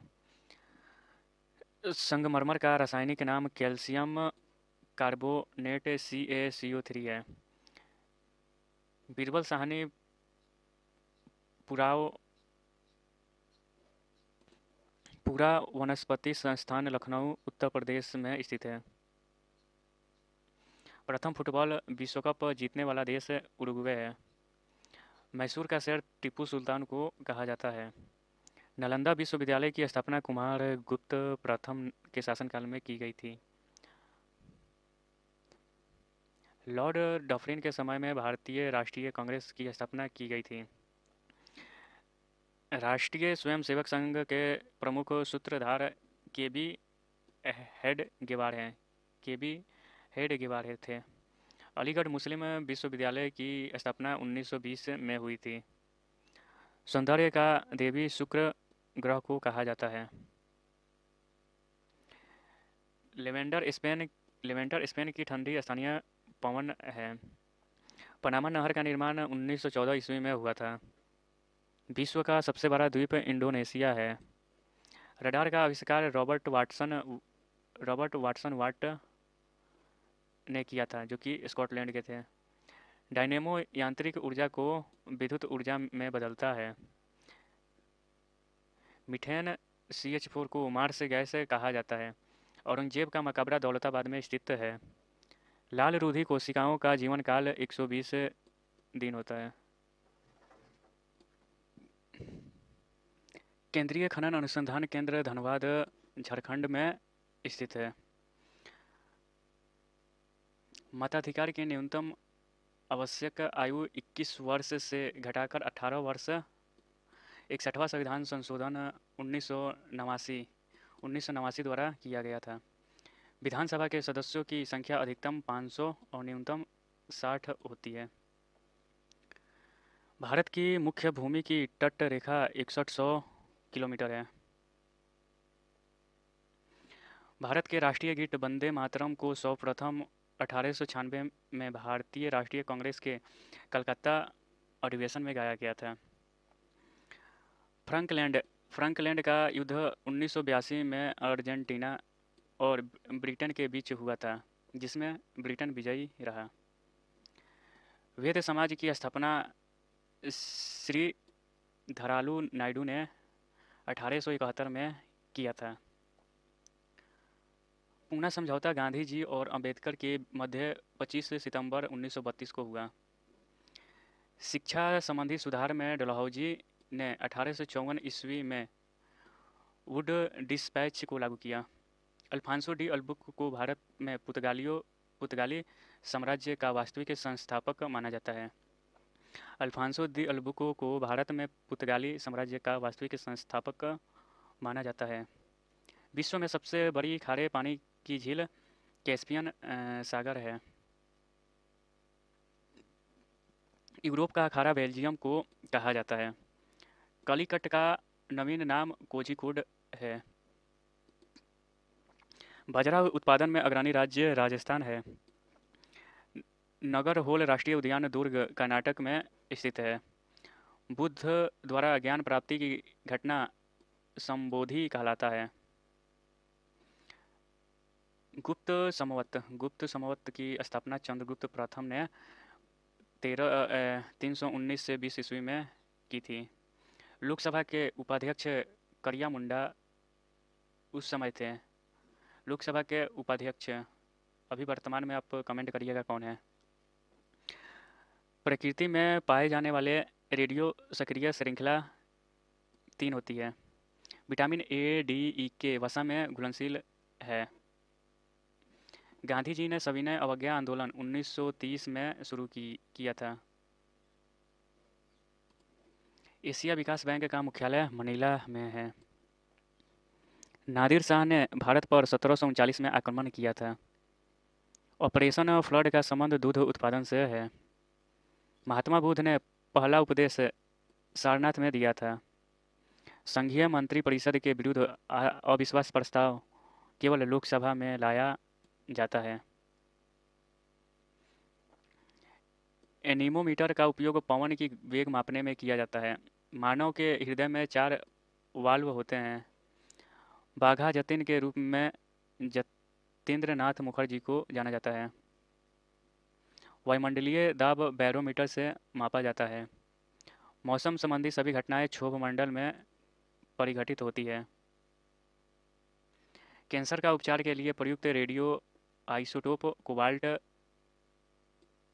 संगमरमर का रासायनिक नाम कैल्शियम कार्बोनेट CaCO3 है। बीरबल साहनी पूरा वनस्पति संस्थान लखनऊ उत्तर प्रदेश में स्थित है। प्रथम फुटबॉल विश्व कप जीतने वाला देश उरुग्वे है। मैसूर का शहर टीपू सुल्तान को कहा जाता है। नालंदा विश्वविद्यालय की स्थापना कुमार गुप्त प्रथम के शासनकाल में की गई थी। लॉर्ड डफरिन के समय में भारतीय राष्ट्रीय कांग्रेस की स्थापना की गई थी। राष्ट्रीय स्वयंसेवक संघ के प्रमुख सूत्रधार केबी हेडगेवार थे। अलीगढ़ मुस्लिम विश्वविद्यालय की स्थापना 1920 में हुई थी। सौंदर्य का देवी शुक्र ग्रह को कहा जाता है। लेवेंडर स्पेन की ठंडी स्थानीय पवन है। पनामा नहर का निर्माण 1914 ईस्वी में हुआ था। विश्व का सबसे बड़ा द्वीप इंडोनेशिया है। रडार का आविष्कार रॉबर्ट वाटसन वाट ने किया था, जो कि स्कॉटलैंड के थे। डायनेमो यांत्रिक ऊर्जा को विद्युत ऊर्जा में बदलता है। मीथेन CH4 को मार्स गैस कहा जाता है। औरंगजेब का मकबरा दौलताबाद में स्थित है। लाल रूधि कोशिकाओं का जीवन काल 120 दिन होता है। केंद्रीय खनन अनुसंधान केंद्र धनबाद झारखंड में स्थित है। मताधिकार की न्यूनतम आवश्यक आयु 21 वर्ष से घटाकर 18 वर्ष 61वां संविधान संशोधन 1989 द्वारा किया गया था। विधानसभा के सदस्यों की संख्या अधिकतम 500 और न्यूनतम 60 होती है। भारत की मुख्य भूमि की तट रेखा 6100 किलोमीटर है। भारत के राष्ट्रीय गीत वंदे मातरम को सर्वप्रथम 1896 में भारतीय राष्ट्रीय कांग्रेस के कलकत्ता अधिवेशन में गाया गया था। फ्रंकलैंड का युद्ध 1982 में अर्जेंटीना और ब्रिटेन के बीच हुआ था, जिसमें ब्रिटेन विजयी रहा। वेद समाज की स्थापना श्री धरालू नायडू ने 1871 में किया था। पूना समझौता गांधी जी और अंबेडकर के मध्य 25 सितंबर 1932 को हुआ। शिक्षा संबंधी सुधार में डलहौजी ने 1854 ईस्वी में वुड डिस्पैच को लागू किया। अल्फांसो डी अल्बुक को भारत में पुर्तगाली साम्राज्य का वास्तविक संस्थापक माना जाता है। अल्फांसो दी अल्बुको को भारत में पुर्तगाली साम्राज्य का वास्तविक संस्थापक माना जाता है। विश्व में सबसे बड़ी खारे पानी की झील कैस्पियन सागर है। यूरोप का खारा बेल्जियम को कहा जाता है। कलिकट का नवीन नाम कोझिकोड है। बाजरा उत्पादन में अग्रणी राज्य राजस्थान है। नगरहोल राष्ट्रीय उद्यान दुर्ग कर्नाटक में स्थित है। बुद्ध द्वारा ज्ञान प्राप्ति की घटना संबोधि कहलाता है। गुप्त संवत की स्थापना चंद्रगुप्त प्रथम ने 319 से 20 ईस्वी में की थी। लोकसभा के उपाध्यक्ष करिया मुंडा उस समय थे। लोकसभा के उपाध्यक्ष अभी वर्तमान में आप कमेंट करिएगा कौन है। प्रकृति में पाए जाने वाले रेडियो सक्रिय श्रृंखला 3 होती है। विटामिन ए, डी, ई के वसा में घुलनशील है। गांधी जी ने सविनय अवज्ञा आंदोलन 1930 में शुरू किया था। एशिया विकास बैंक का मुख्यालय मनीला में है। नादिर शाह ने भारत पर 1739 में आक्रमण किया था। ऑपरेशन फ्लड का संबंध दूध उत्पादन से है। महात्मा बुद्ध ने पहला उपदेश सारनाथ में दिया था। संघीय मंत्रिपरिषद के विरुद्ध अविश्वास प्रस्ताव केवल लोकसभा में लाया जाता है। एनीमोमीटर का उपयोग पवन की वेग मापने में किया जाता है। मानव के हृदय में 4 वाल्व होते हैं। बाघा जतिन के रूप में जतेंद्र नाथ मुखर्जी को जाना जाता है। वायुमंडलीय दाब बैरोमीटर से मापा जाता है। मौसम संबंधी सभी घटनाएं क्षोभ मंडल में परिघटित होती है। कैंसर का उपचार के लिए प्रयुक्त रेडियो आइसोटोप कोबाल्ट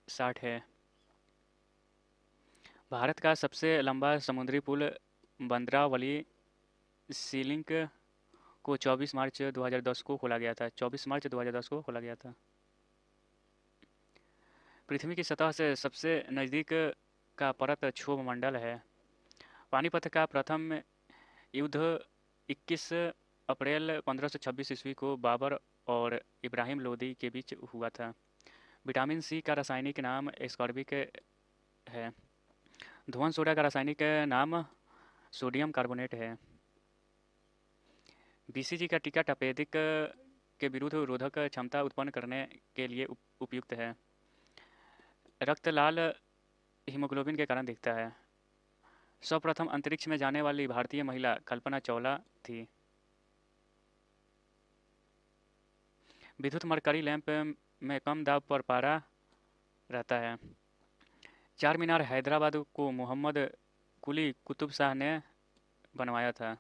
60 है। भारत का सबसे लंबा समुद्री पुल बंद्रावली सी लिंक को 24 मार्च 2010 को खोला गया था। 24 मार्च 2010 को खोला गया था। पृथ्वी की सतह से सबसे नज़दीक का परत क्षोभ मंडल है। पानीपत का प्रथम युद्ध 21 अप्रैल 1526 ईस्वी को बाबर और इब्राहिम लोदी के बीच हुआ था। विटामिन सी का रासायनिक नाम एस्कॉर्बिक है। धुआं सोडा का रासायनिक नाम सोडियम कार्बोनेट है। बीसीजी का टीका तपेदिक के विरुद्ध रोधक क्षमता उत्पन्न करने के लिए उपयुक्त है। रक्त लाल हीमोग्लोबिन के कारण दिखता है। सर्वप्रथम अंतरिक्ष में जाने वाली भारतीय महिला कल्पना चावला थी। विद्युत मरकरी लैंप में कम दाब पर पारा रहता है। चार मीनार हैदराबाद को मोहम्मद कुली कुतुब शाह ने बनवाया था।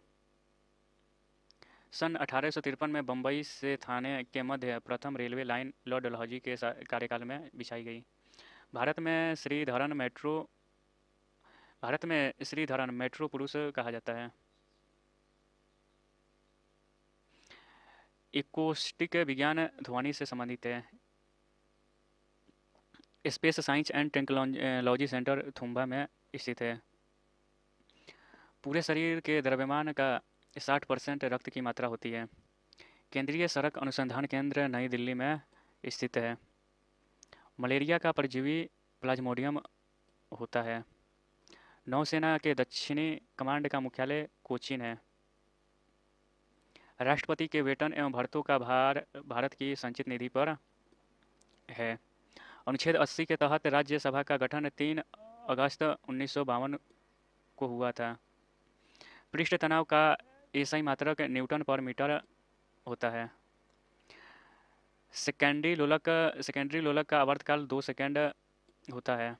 सन 1853 में बम्बई से थाने के मध्य प्रथम रेलवे लाइन लॉर्ड डलहौजी के कार्यकाल में बिछाई गई। भारत में श्रीधरन मेट्रो पुरुष कहा जाता है। इकोस्टिक विज्ञान ध्वनि से संबंधित है। Space science and technology centre Thumba में स्थित है। पूरे शरीर के द्रव्यमान का 60% रक्त की मात्रा होती है। केंद्रीय सड़क अनुसंधान केंद्र नई दिल्ली में स्थित है। मलेरिया का परजीवी प्लाज्मोडियम होता है। नौसेना के दक्षिणी कमांड का मुख्यालय कोचीन है। राष्ट्रपति के वेतन एवं भत्तों का भार भारत की संचित निधि पर है। अनुच्छेद 80 के तहत राज्यसभा का गठन 3 अगस्त 1952 को हुआ था। पृष्ठ तनाव का एसआई मात्रक न्यूटन पर मीटर होता है। सेकेंडरी लोलक का आवर्तकाल 2 सेकंड होता है।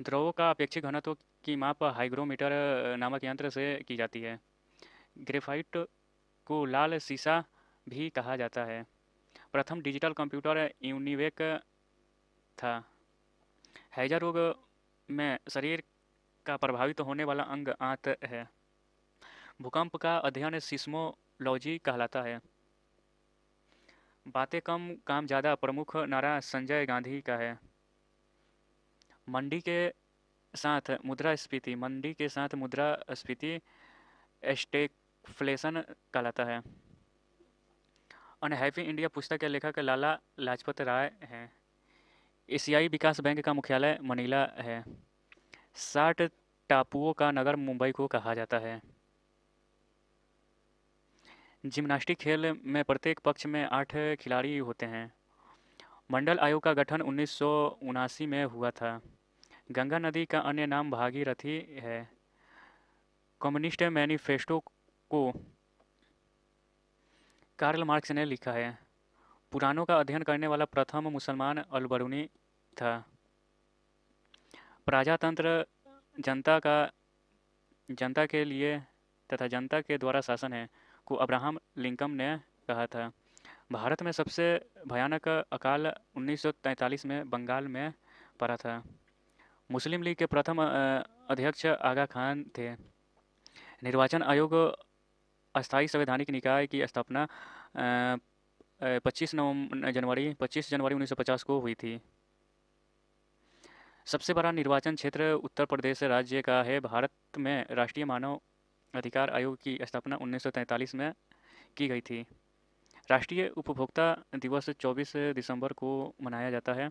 द्रवों का अपेक्षित घनत्व की माप हाइग्रोमीटर नामक यंत्र से की जाती है। ग्रेफाइट को लाल सीसा भी कहा जाता है। प्रथम डिजिटल कंप्यूटर यूनिवेक था। हैजा रोग में शरीर का प्रभावित होने वाला अंग आंत है। भूकंप का अध्ययन सिस्मोलॉजी कहलाता है। बातें कम काम ज़्यादा प्रमुख नारा संजय गांधी का है। मंदी के साथ मुद्रास्फीति स्टैगफ्लेशन कहलाता है। अनहैप्पी इंडिया पुस्तक के लेखक लाला लाजपत राय हैं। एशियाई विकास बैंक का मुख्यालय मनीला है। 60 टापुओं का नगर मुंबई को कहा जाता है। जिम्नास्टिक खेल में प्रत्येक पक्ष में 8 खिलाड़ी होते हैं। मंडल आयोग का गठन 1979 में हुआ था। गंगा नदी का अन्य नाम भागीरथी है। कम्युनिस्ट मैनिफेस्टो को कार्ल मार्क्स ने लिखा है। पुराणों का अध्ययन करने वाला प्रथम मुसलमान अल-बरूनी था। प्रजातंत्र जनता के लिए तथा जनता के द्वारा शासन है को अब्राहम लिंकन ने कहा था। भारत में सबसे भयानक अकाल 1943 में बंगाल में पड़ा था। मुस्लिम लीग के प्रथम अध्यक्ष आगा खान थे। निर्वाचन आयोग अस्थायी संवैधानिक निकाय की स्थापना 25 जनवरी 1950 को हुई थी। सबसे बड़ा निर्वाचन क्षेत्र उत्तर प्रदेश राज्य का है। भारत में राष्ट्रीय मानव अधिकार आयोग की स्थापना 1943 में की गई थी। राष्ट्रीय उपभोक्ता दिवस 24 दिसंबर को मनाया जाता है।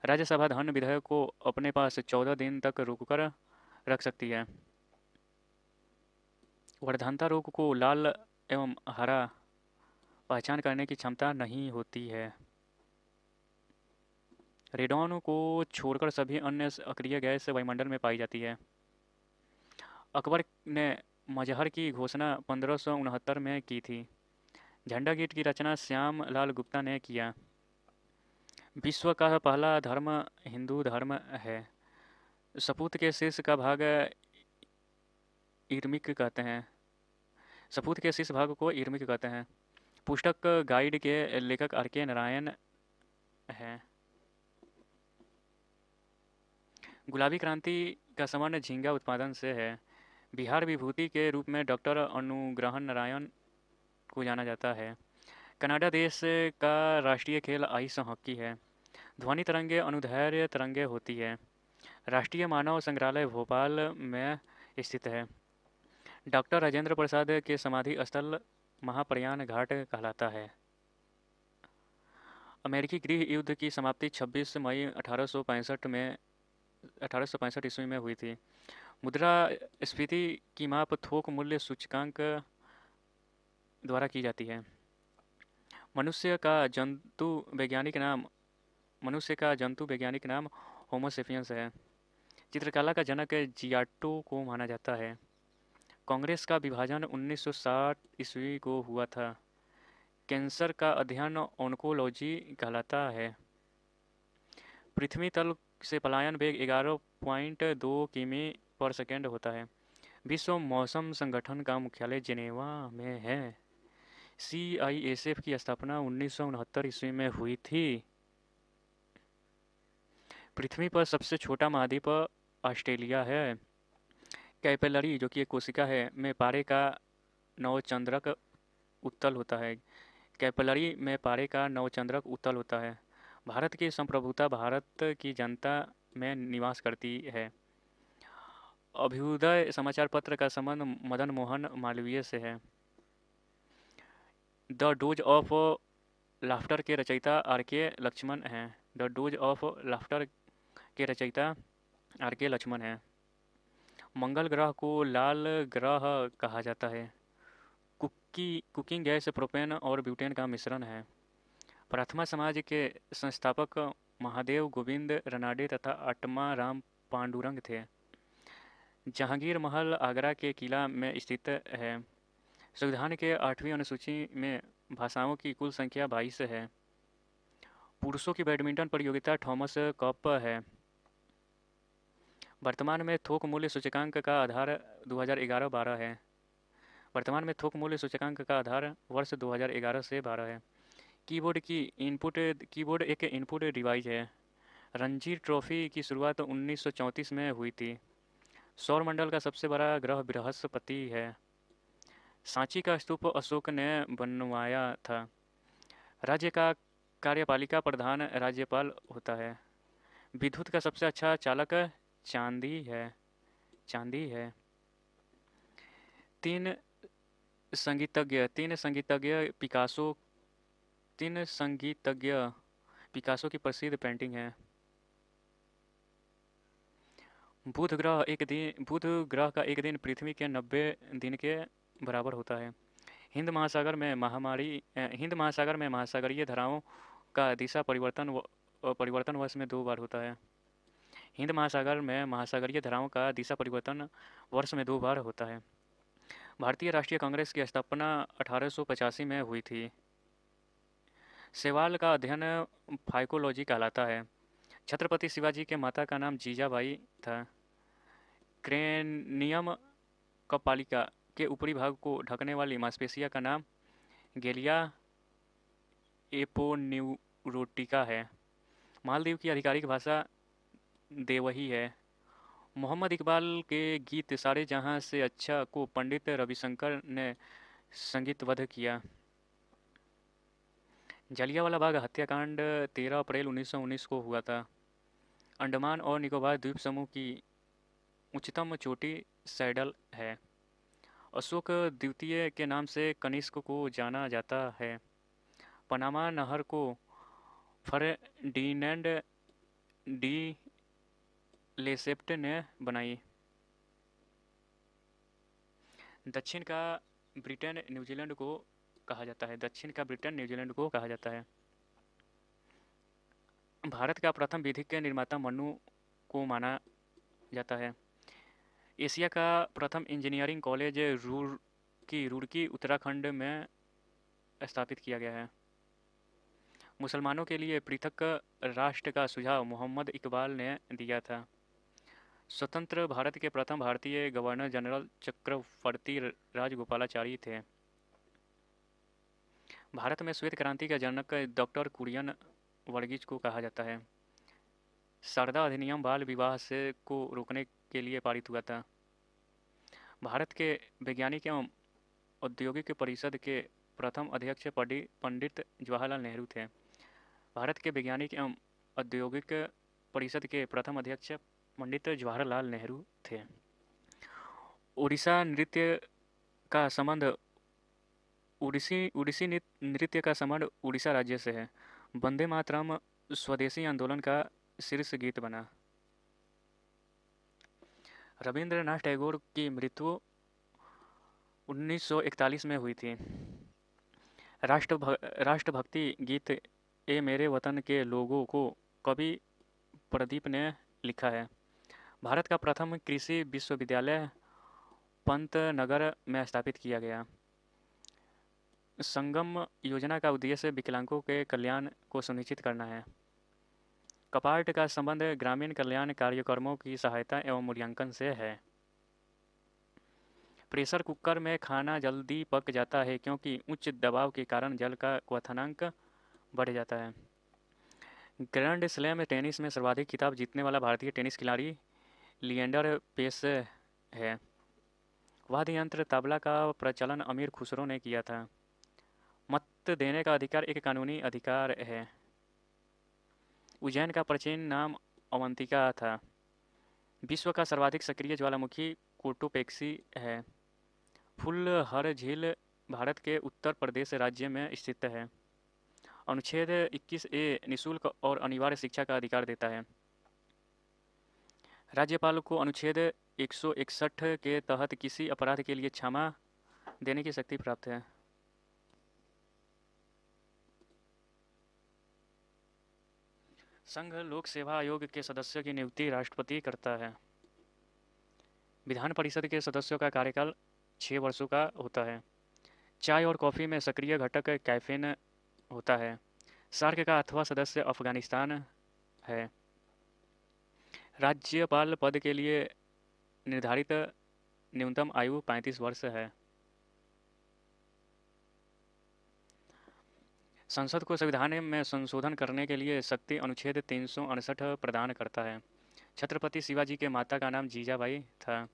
राज्यसभा धन विधेयक को अपने पास 14 दिन तक रोककर रख सकती है। वर्धनता रोग को लाल एवं हरा पहचान करने की क्षमता नहीं होती है। रेडॉन को छोड़कर सभी अन्य अक्रिय गैस वायुमंडल में पाई जाती है। अकबर ने मजहर की घोषणा 1569 में की थी। झंडा गेट की रचना श्याम लाल गुप्ता ने किया। विश्व का पहला धर्म हिंदू धर्म है। सपूत के शीर्ष का भाग ईर्मिक कहते हैं। सपूत के शीर्ष भाग को ईर्मिक कहते हैं। पुस्तक गाइड के लेखक आर.के. नारायण हैं। गुलाबी क्रांति का संबंध झींगा उत्पादन से है। बिहार विभूति के रूप में डॉक्टर अनुग्रहण नारायण को जाना जाता है। कनाडा देश का राष्ट्रीय खेल आइस हॉकी है। ध्वनि तरंगे अनुदैर्ध्य तरंगे होती है। राष्ट्रीय मानव संग्रहालय भोपाल में स्थित है। डॉक्टर राजेंद्र प्रसाद के समाधि स्थल महाप्रयाण घाट कहलाता है। अमेरिकी गृह युद्ध की समाप्ति 26 मई 1865 ईस्वी में हुई थी। मुद्रास्फीति की माप थोक मूल्य सूचकांक द्वारा की जाती है। मनुष्य का जंतु वैज्ञानिक नाम होमो सेपियंस है। चित्रकला का जनक जियाटो को माना जाता है। कांग्रेस का विभाजन 1960 ईस्वी को हुआ था। कैंसर का अध्ययन ऑन्कोलॉजी कहलाता है। पृथ्वी तल से पलायन वेग 11.2 किमी पर सेकेंड होता है। विश्व मौसम संगठन का मुख्यालय जेनेवा में है। CISF की स्थापना 1969 ईस्वी में हुई थी। पृथ्वी पर सबसे छोटा महाद्वीप ऑस्ट्रेलिया है। कैपिलरी जो कि एक कोशिका है में पारे का नवचंद्रक उत्तल होता है। कैपिलरी में पारे का नवचंद्रक उत्तल होता है। भारत की संप्रभुता भारत की जनता में निवास करती है। अभ्युदय समाचार पत्र का संबंध मदन मोहन मालवीय से है। द डोज ऑफ लाफ्टर के रचयिता आर के लक्ष्मण हैं। द डोज ऑफ लाफ्टर के रचयिता आर के लक्ष्मण हैं। मंगल ग्रह को लाल ग्रह कहा जाता है। कुकिंग गैस प्रोपेन और ब्यूटेन का मिश्रण है। प्रथमा समाज के संस्थापक महादेव गोविंद रनाडे तथा अट्टमा राम पांडुरंग थे। जहांगीर महल आगरा के किला में स्थित है। संविधान के 8वीं अनुसूची में भाषाओं की कुल संख्या 22 है। पुरुषों की बैडमिंटन प्रतियोगिता थॉमस कप है। वर्तमान में थोक मूल्य सूचकांक का आधार 2011-12 है। वर्तमान में थोक मूल्य सूचकांक का आधार वर्ष 2011 से 12 है। कीबोर्ड एक इनपुट डिवाइस है। रणजी ट्रॉफी की शुरुआत 1934 में हुई थी। सौर मंडल का सबसे बड़ा ग्रह बृहस्पति है। सांची का स्तूप अशोक ने बनवाया था। राज्य का कार्यपालिका प्रधान राज्यपाल होता है। विद्युत का सबसे अच्छा चालक चांदी है। तीन तीन संगीतज्ञ पिकासो की प्रसिद्ध पेंटिंग है। बुध ग्रह का एक दिन पृथ्वी के 90 दिन के बराबर होता है। हिंद महासागर में महासागरीय धाराओं का दिशा परिवर्तन वर्ष में 2 बार होता है। हिंद महासागर में महासागरीय धाराओं का दिशा परिवर्तन वर्ष में 2 बार होता है। भारतीय राष्ट्रीय कांग्रेस की स्थापना 1885 में हुई थी। शैवाल का अध्ययन फाइकोलॉजी कहलाता है। छत्रपति शिवाजी के माता का नाम जीजाबाई था। क्रेनियम कपालिका के ऊपरी भाग को ढकने वाली मांसपेशिया का नाम गेलिया एपोन्यूरोटिका है। मालदीव की आधिकारिक भाषा देवही है। मोहम्मद इकबाल के गीत सारे जहां से अच्छा को पंडित रविशंकर ने संगीतबद्ध किया। जलियांवाला बाग हत्याकांड 13 अप्रैल 1919 को हुआ था। अंडमान और निकोबार द्वीप समूह की उच्चतम चोटी सैडल है। अशोक द्वितीय के नाम से कनिष्क को जाना जाता है। पनामा नहर को फर्डिनेंड डी लेसेप्ट ने बनाई। दक्षिण का ब्रिटेन न्यूजीलैंड को कहा जाता है। भारत का प्रथम विधिक निर्माता मनु को माना जाता है। एशिया का प्रथम इंजीनियरिंग कॉलेज रुड़की उत्तराखंड में स्थापित किया गया है। मुसलमानों के लिए पृथक राष्ट्र का सुझाव मोहम्मद इकबाल ने दिया था। स्वतंत्र भारत के प्रथम भारतीय गवर्नर जनरल चक्रवर्ती राजगोपालाचारी थे। भारत में श्वेत क्रांति का जनक डॉक्टर कुरियन वर्गीज को कहा जाता है। शारदा अधिनियम बाल विवाह से को रोकने के लिए पारित हुआ था। भारत के वैज्ञानिक एवं औद्योगिक परिषद के प्रथम अध्यक्ष पंडित जवाहरलाल नेहरू थे। भारत के वैज्ञानिक एवं औद्योगिक परिषद के प्रथम अध्यक्ष पंडित जवाहरलाल नेहरू थे। उड़ीसी नृत्य का संबंध उड़ीसा राज्य से है। वंदे मातरम स्वदेशी आंदोलन का शीर्ष गीत बना। रविंद्रनाथ टैगोर की मृत्यु 1941 में हुई थी। राष्ट्रभक्ति गीत ए मेरे वतन के लोगों को कवि प्रदीप ने लिखा है। भारत का प्रथम कृषि विश्वविद्यालय पंतनगर में स्थापित किया गया। संगम योजना का उद्देश्य विकलांगों के कल्याण को सुनिश्चित करना है। कपार्ट का संबंध ग्रामीण कल्याण कार्यक्रमों की सहायता एवं मूल्यांकन से है। प्रेशर कुकर में खाना जल्दी पक जाता है क्योंकि उच्च दबाव के कारण जल का क्वथनांक बढ़ जाता है। ग्रैंड स्लैम टेनिस में सर्वाधिक खिताब जीतने वाला भारतीय टेनिस खिलाड़ी लिएंडर पेस है। वाद्य यंत्र तबला का प्रचलन अमीर खुसरो ने किया था। मत देने का अधिकार एक कानूनी अधिकार है। उज्जैन का प्राचीन नाम अवंतिका था। विश्व का सर्वाधिक सक्रिय ज्वालामुखी कोटोपेक्सी है। फुलहर झील भारत के उत्तर प्रदेश राज्य में स्थित है। अनुच्छेद 21A निःशुल्क और अनिवार्य शिक्षा का अधिकार देता है। राज्यपाल को अनुच्छेद 161 के तहत किसी अपराध के लिए क्षमा देने की शक्ति प्राप्त है। संघ लोक सेवा आयोग के सदस्यों की नियुक्ति राष्ट्रपति करता है। विधान परिषद के सदस्यों का कार्यकाल 6 वर्षों का होता है। चाय और कॉफ़ी में सक्रिय घटक कैफीन होता है। सार्क का 8वां सदस्य अफगानिस्तान है। राज्यपाल पद के लिए निर्धारित न्यूनतम आयु 35 वर्ष है। संसद को संविधान में संशोधन करने के लिए शक्ति अनुच्छेद 368 प्रदान करता है। छत्रपति शिवाजी के माता का नाम जीजाबाई था।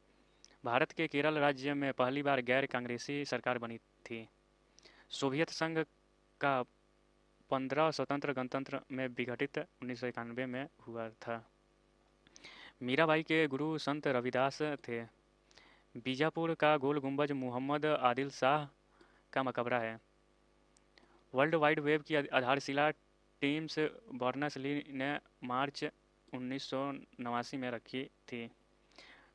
भारत के केरल राज्य में पहली बार गैर कांग्रेसी सरकार बनी थी। सोवियत संघ का 15 स्वतंत्र गणतंत्र में विघटित 1991 में हुआ था। मीराबाई के गुरु संत रविदास थे। बीजापुर का गोल गुंबज मोहम्मद आदिल शाह का मकबरा है। वर्ल्ड वाइड वेब की आधारशिला टिम्स बर्नर्स-ली ने मार्च 1989 में रखी थी।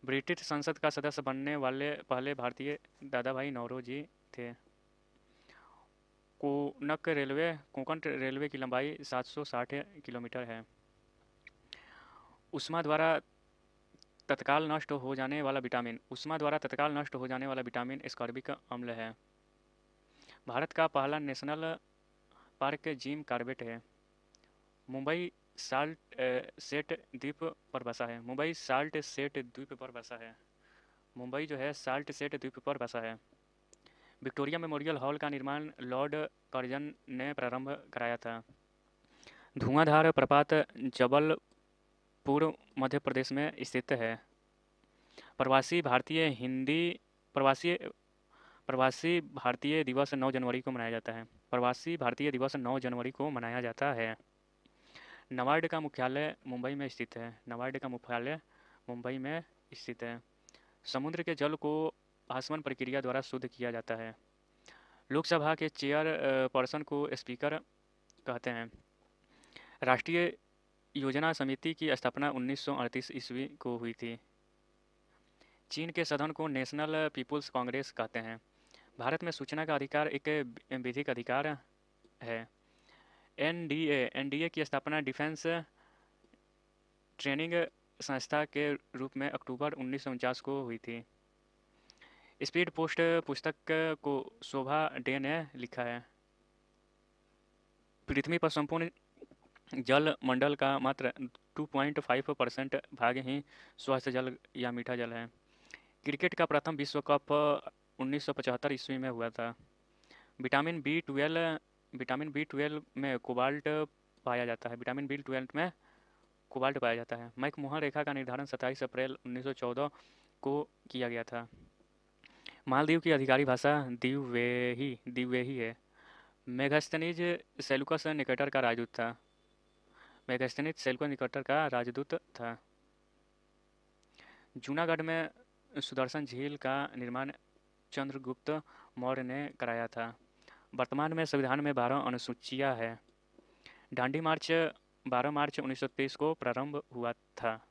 ब्रिटिश संसद का सदस्य बनने वाले पहले भारतीय दादाभाई नौरोजी थे। कोंकण रेलवे की लंबाई 760 किलोमीटर है। ऊष्मा द्वारा तत्काल नष्ट हो जाने वाला विटामिन एस्कॉर्बिक अम्ल है। भारत का पहला नेशनल पार्क जिम कॉर्बेट है। मुंबई साल्ट सेट द्वीप पर बसा है। मुंबई जो है साल्ट सेट द्वीप पर बसा है। विक्टोरिया मेमोरियल हॉल का निर्माण लॉर्ड कर्जन ने प्रारंभ कराया था। धुआंधार प्रपात जबलपुर मध्य प्रदेश में स्थित है। प्रवासी भारतीय दिवस 9 जनवरी को मनाया जाता है। प्रवासी भारतीय दिवस 9 जनवरी को मनाया जाता है। नाबार्ड का मुख्यालय मुंबई में स्थित है। समुद्र के जल को आसवन प्रक्रिया द्वारा शुद्ध किया जाता है। लोकसभा के चेयर पर्सन को स्पीकर कहते हैं। राष्ट्रीय योजना समिति की स्थापना 1938 ईस्वी को हुई थी। चीन के सदन को नेशनल पीपुल्स कांग्रेस कहते हैं। भारत में सूचना का अधिकार एक विधिक अधिकार है। एनडीए की स्थापना डिफेंस ट्रेनिंग संस्था के रूप में अक्टूबर 1949 को हुई थी। स्पीड पोस्ट पुस्तक को शोभा डे ने लिखा है। पृथ्वी पर संपूर्ण जल मंडल का मात्र 2.5% भाग ही स्वस्थ जल या मीठा जल है। क्रिकेट का प्रथम विश्व कप 1975 ईस्वी में हुआ था। विटामिन बी 12 में कोबाल्ट पाया जाता है। मैकमोहन रेखा का निर्धारण 27 अप्रैल 1914 को किया गया था। मालदीव की आधिकारिक भाषा द्विवेही है। मेगास्थनीज सेलुकस निकेटर का राजदूत था। जूनागढ़ में सुदर्शन झील का निर्माण चंद्रगुप्त मौर्य ने कराया था। वर्तमान में संविधान में 12 अनुसूचियां हैं। दांडी मार्च 12 मार्च 1923 को प्रारंभ हुआ था।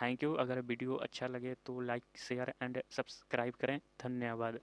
Thank you. अगर वीडियो अच्छा लगे तो लाइक शेयर एंड सब्सक्राइब करें। धन्यवाद।